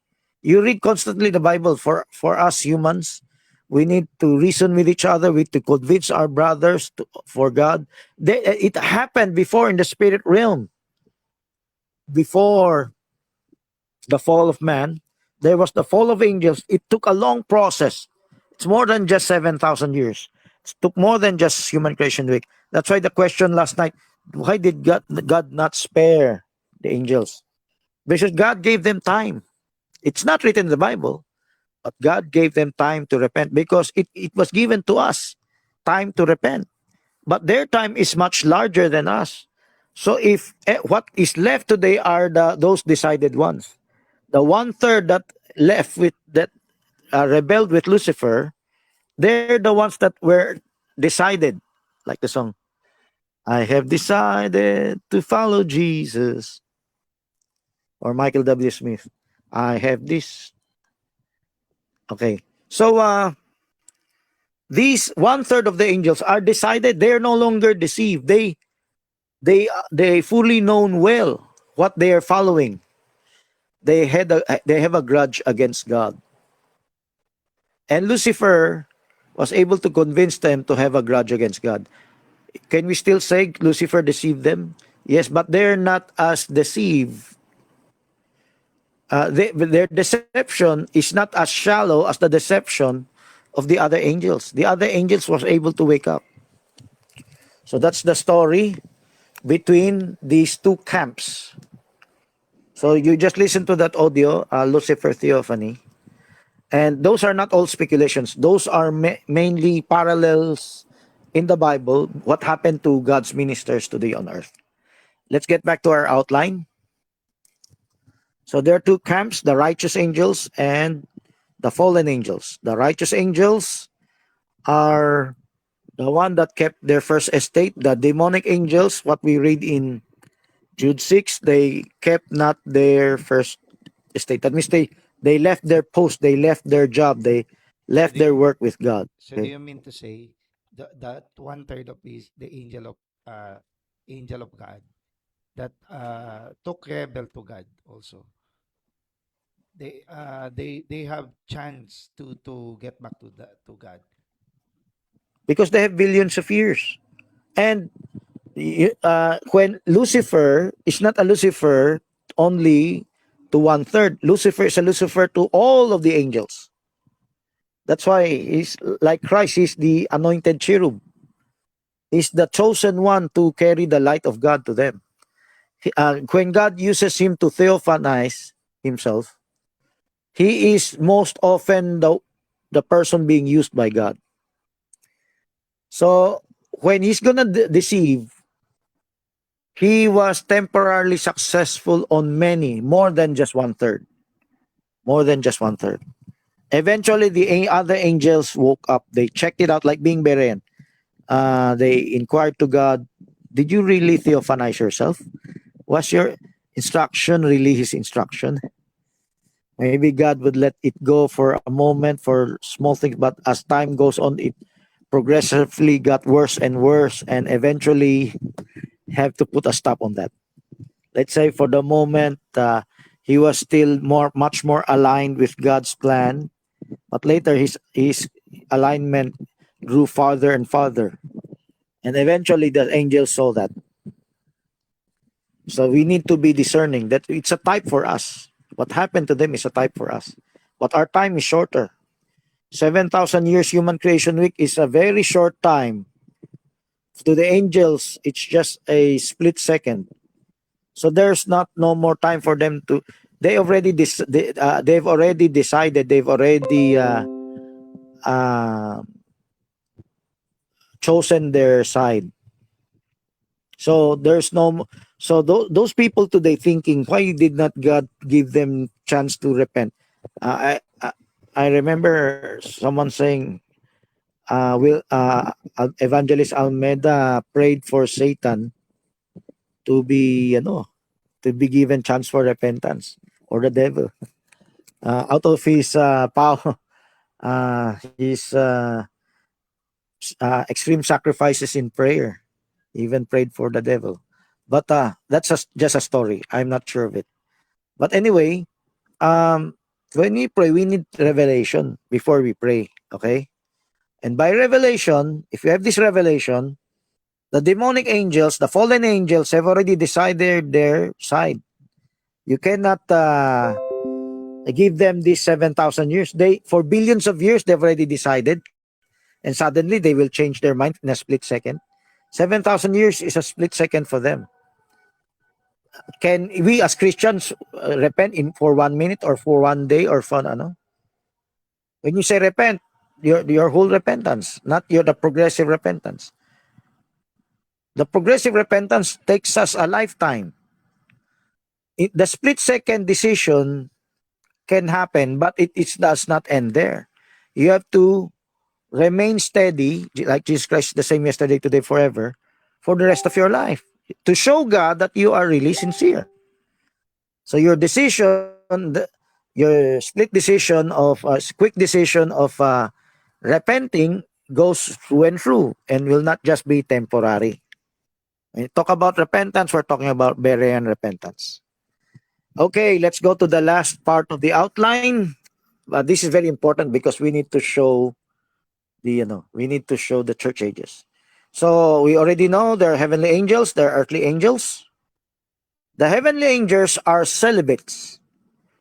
You read constantly the Bible. For us humans, we need to reason with each other. We need to convince our brothers for God. It happened before in the spirit realm. Before the fall of man, there was the fall of angels. It took a long process. It's more than just 7,000 years. It took more than just human creation week. That's why the question last night, why did God not spare the angels? Because God gave them time. It's not written in the Bible, but God gave them time to repent because it was given to us time to repent. But their time is much larger than us. So if what is left today are those decided ones. The 1/3 that left with that rebelled with Lucifer, they're the ones that were decided, like the song, I have decided to follow Jesus. Or Michael W. Smith, I have this. Okay. So these 1/3 of the angels are decided. They're no longer deceived. They fully known well what they are following. They have a grudge against God. And Lucifer was able to convince them to have a grudge against God. Can we still say Lucifer deceived them? Yes, but they're not as deceived. Their deception is not as shallow as the deception of the other angels. The other angels was able to wake up. So that's the story between these two camps. So you just listen to that audio, Lucifer Theophany. And those are not all speculations. Those are mainly parallels in the Bible, what happened to God's ministers today on earth. Let's get back to our outline. So there are two camps, the righteous angels and the fallen angels. The righteous angels are the one that kept their first estate. The demonic angels, what we read in Jude 6, they kept not their first estate. That means they left their post, they left their job, they left their work with God. So do you mean to say that 1/3 of the angel of God that took rebel to God also? They have chance to get back to God. Because they have billions of years. And when Lucifer is not a Lucifer only to 1/3, Lucifer is a Lucifer to all of the angels. That's why he's like Christ, he's the anointed cherub. He's the chosen one to carry the light of God to them. When God uses him to theophanize himself, he is most often the person being used by God. So when he's gonna deceive, he was temporarily successful on many, more than just 1/3. More than just 1/3. Eventually, the other angels woke up. They checked it out, like being Berean. They inquired to God, did you really theophanize yourself? Was your instruction really his instruction? Maybe God would let it go for a moment for small things, but as time goes on, it progressively got worse and worse, and eventually have to put a stop on that. Let's say for the moment, he was still much more aligned with God's plan, but later alignment grew farther and farther. And eventually the angels saw that. So we need to be discerning that it's a type for us. What happened to them is a type for us. But our time is shorter. 7,000 years human creation week is a very short time. To the angels, it's just a split second. So there's not no more time for them to. They've already decided. They've already uh, chosen their side. So there's no. So those people today thinking, why did not God give them chance to repent? I remember someone saying, will Evangelist Almeida prayed for Satan to be, to be given chance for repentance, or the devil, out of his power, his extreme sacrifices in prayer, even prayed for the devil. But that's just a story. I'm not sure of it. But anyway, when we pray, we need revelation before we pray. Okay, and by revelation, if you have this revelation, the demonic angels, the fallen angels, have already decided their side. You cannot give them these 7,000 years. They, for billions of years, they've already decided, and suddenly they will change their mind in a split second. 7,000 years is a split second for them. Can we as Christians repent in for 1 minute or for 1 day or for ano? When you say repent, your whole repentance, not the progressive repentance. The progressive repentance takes us a lifetime. The split second decision can happen, but it does not end there. You have to remain steady, like Jesus Christ, the same yesterday, today, forever, for the rest of your life, to show God that you are really sincere. So your decision, your split decision of quick decision of repenting goes through and through, and will not just be temporary. When you talk about repentance, we're talking about Berean repentance. Okay, let's go to the last part of the outline. This is very important because we need to show the church ages. So we already know there are heavenly angels, there are earthly angels. The heavenly angels are celibates.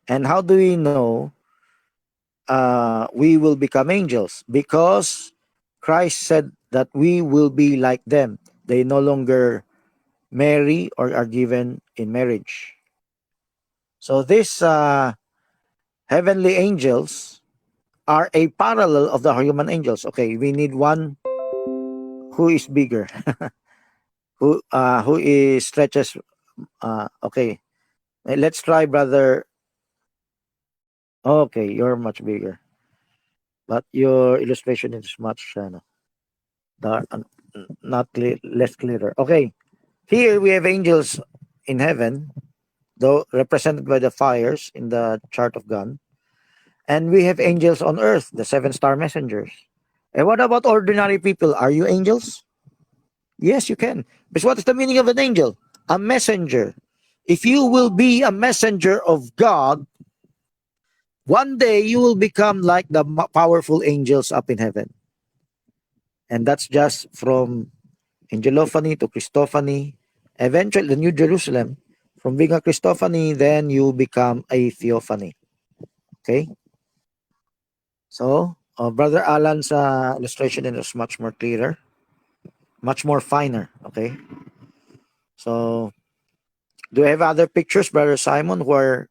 And how do we know we will become angels? Because Christ said that we will be like them. They no longer marry or are given in marriage. So these heavenly angels are a parallel of the human angels. Okay, we need one who is bigger, who is stretches. Okay, let's try, brother. Okay, you're much bigger, but your illustration is much dark, not less clearer. Okay, here we have angels in heaven, though represented by the fires in the chart of God. And we have angels on earth, the 7-star messengers. And what about ordinary people? Are you angels? Yes, you can. Because what is the meaning of an angel? A messenger. If you will be a messenger of God, one day you will become like the powerful angels up in heaven. And that's just from angelophany to Christophany. Eventually, the New Jerusalem, from being a Christophany, then you become a theophany. Okay? So, Brother Alan's illustration is much more clearer, much more finer. Okay? So, do you have other pictures, Brother Simon, where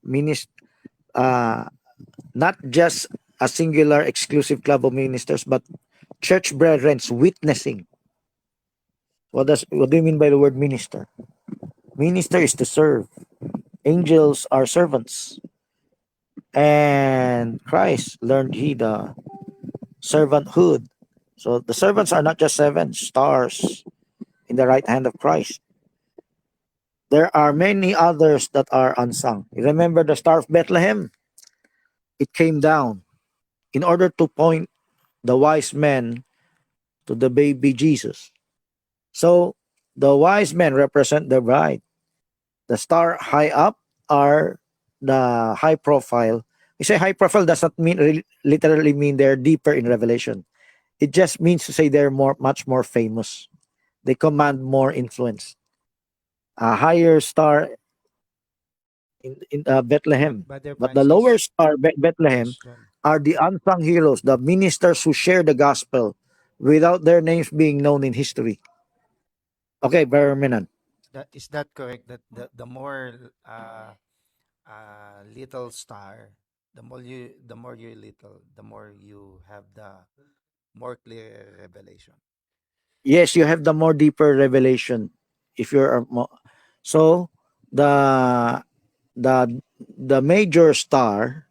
not just a singular exclusive club of ministers, but church brethrens witnessing? What do you mean by the word minister? Minister is to serve. Angels are servants. And Christ learned the servanthood. So the servants are not just 7 stars in the right hand of Christ. There are many others that are unsung. You remember the Star of Bethlehem? It came down in order to point the wise men to the baby Jesus. So the wise men represent the bride. The star high up are the high profile. We say high profile does not mean literally mean they're deeper in revelation. It just means to say they're much more famous. They command more influence. A higher star in Bethlehem, Brother but the lower Francis, star, Bethlehem, question. are the unsung heroes, the ministers who share the gospel without their names being known in history. Okay, Brother Minan. Is that correct? That the more little star, the more you're little, the more you have the more clear revelation. Yes, you have the more deeper revelation. If you're so the the the major star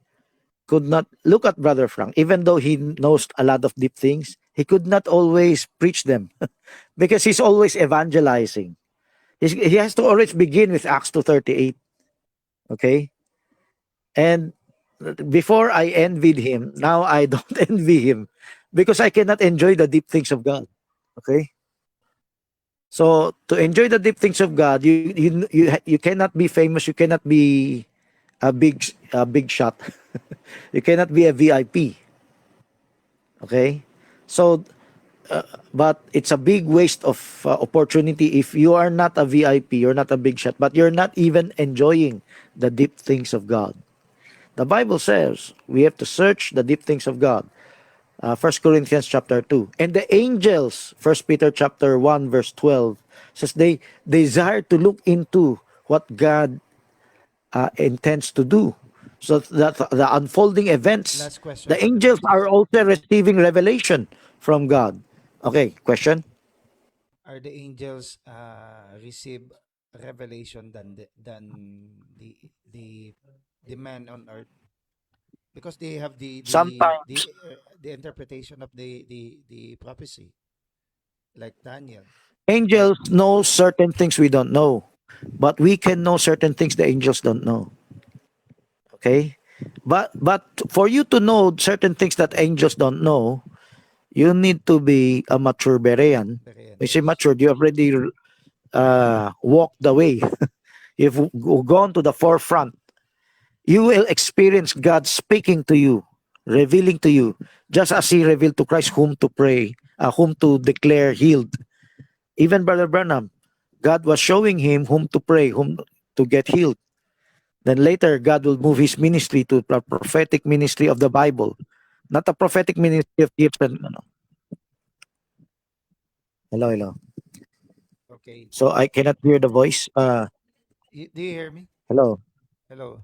could not look at Brother Frank, even though he knows a lot of deep things. He could not always preach them because he's always evangelizing. He has to always begin with Acts 2:38. Okay, and before I envied him, now I don't envy him because I cannot enjoy the deep things of God. Okay, so to enjoy the deep things of God, you cannot be famous. You cannot be a big shot. You cannot be a VIP. Okay, so but it's a big waste of opportunity if you are not a VIP. You're not a big shot, but you're not even enjoying the deep things of God. The Bible says we have to search the deep things of God. 1 Corinthians chapter 2. And the angels, 1 Peter chapter 1 verse 12, says they desire to look into what God intends to do. So that the unfolding events, Last question, the Brother angels are Francis. also receiving revelation from God. Okay, question? Are the angels receive revelation than the man on earth? Because they have Sometimes the interpretation of the prophecy, like Daniel, like angels know certain things we don't know, but we can know certain things the angels don't know. Okay? But for you to know certain things that angels don't know, you need to be a mature Berean. Berean, When you say yes. mature, you already walked the way. You've gone to the forefront. You will experience God speaking to you, revealing to you, just as He revealed to Christ whom to pray, whom to declare healed. Even Brother Branham, God was showing him whom to pray, whom to get healed. Then later, God will move His ministry to the prophetic ministry of the Bible, not the prophetic ministry of gifts. And, hello, hello. Okay. So I cannot hear the voice. Do you hear me? Hello. Hello.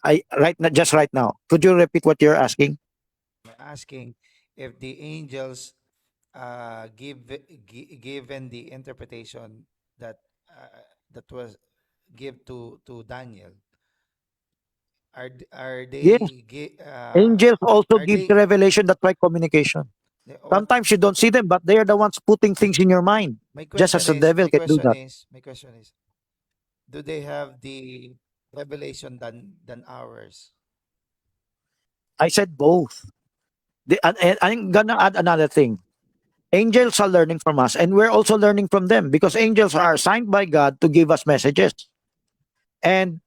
I right now, just right now. Could you repeat what you're asking? I'm asking if the angels given the interpretation that that was give to Daniel, are Yes, they angels also are give the they revelation. That's why communication. what Sometimes you don't see them, but they are the ones putting things in your mind, just as the devil can do that. my question is, do they have the revelation than ours? I said both. And I'm gonna add another thing. Angels are learning from us, and we're also learning from them because angels are assigned by God to give us messages. And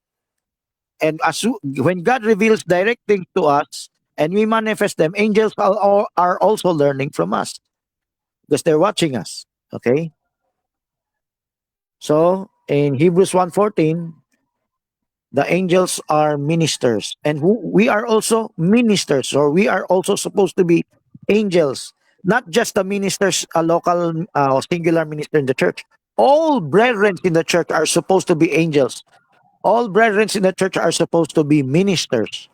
when God reveals direct things to us and we manifest them, angels are also learning from us because they're watching us. Okay, so in Hebrews 1:14, the angels are ministers, and we are also ministers, or we are also supposed to be angels, not just the ministers, a local singular minister in the church. All brethren in the church are supposed to be angels. All brethren in the church are supposed to be ministers.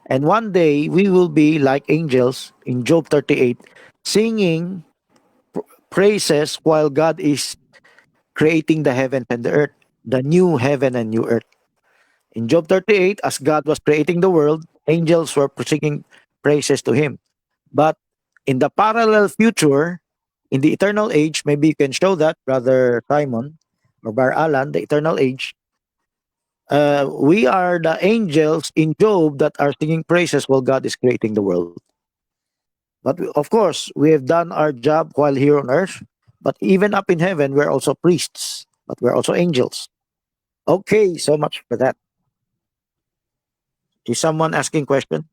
And one day we will be like angels in Job 38, singing praises while God is creating the heaven and the earth, the new heaven and new earth. In Job 38, as God was creating the world, angels were singing praises to Him. But in the parallel future, in the eternal age, maybe you can show that, Brother Simon or Bar Alan, the eternal age, we are the angels in Job that are singing praises while God is creating the world. But of course, we have done our job while here on earth. But even up in heaven, we're also priests, but we're also angels. Okay, so much for that. Is someone asking question?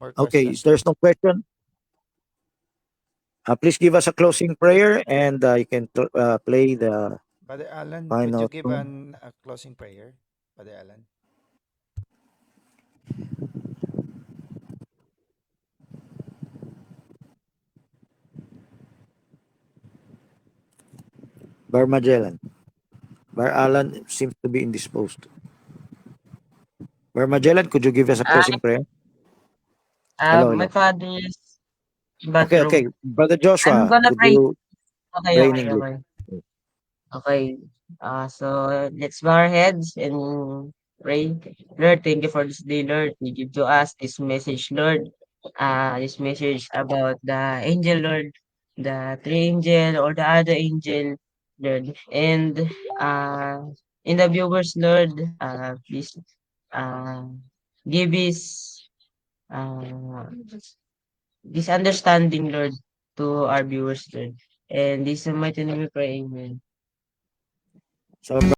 More Okay, questions? if there's no question, please give us a closing prayer and you can play the Brother Alan, could final you give tune. a closing prayer? Brother Alan? Bar Magellan. Bar Alan seems to be indisposed. Bar Magellan, could you give us a Uh, closing prayer? Hello, my hello. father's Okay, okay. bathroom. Brother I'm Joshua, gonna could pray. you Okay, pray in okay, English? okay. Okay. So let's bow our heads and pray. Lord, thank you for this day, Lord. You give to us this message, Lord. This message about the angel, Lord, the three angel or the other angel, Lord. And uh in the viewers, Lord, please uh give uh this understanding, Lord, to our viewers, Lord. And this is the mighty name we pray, amen. So,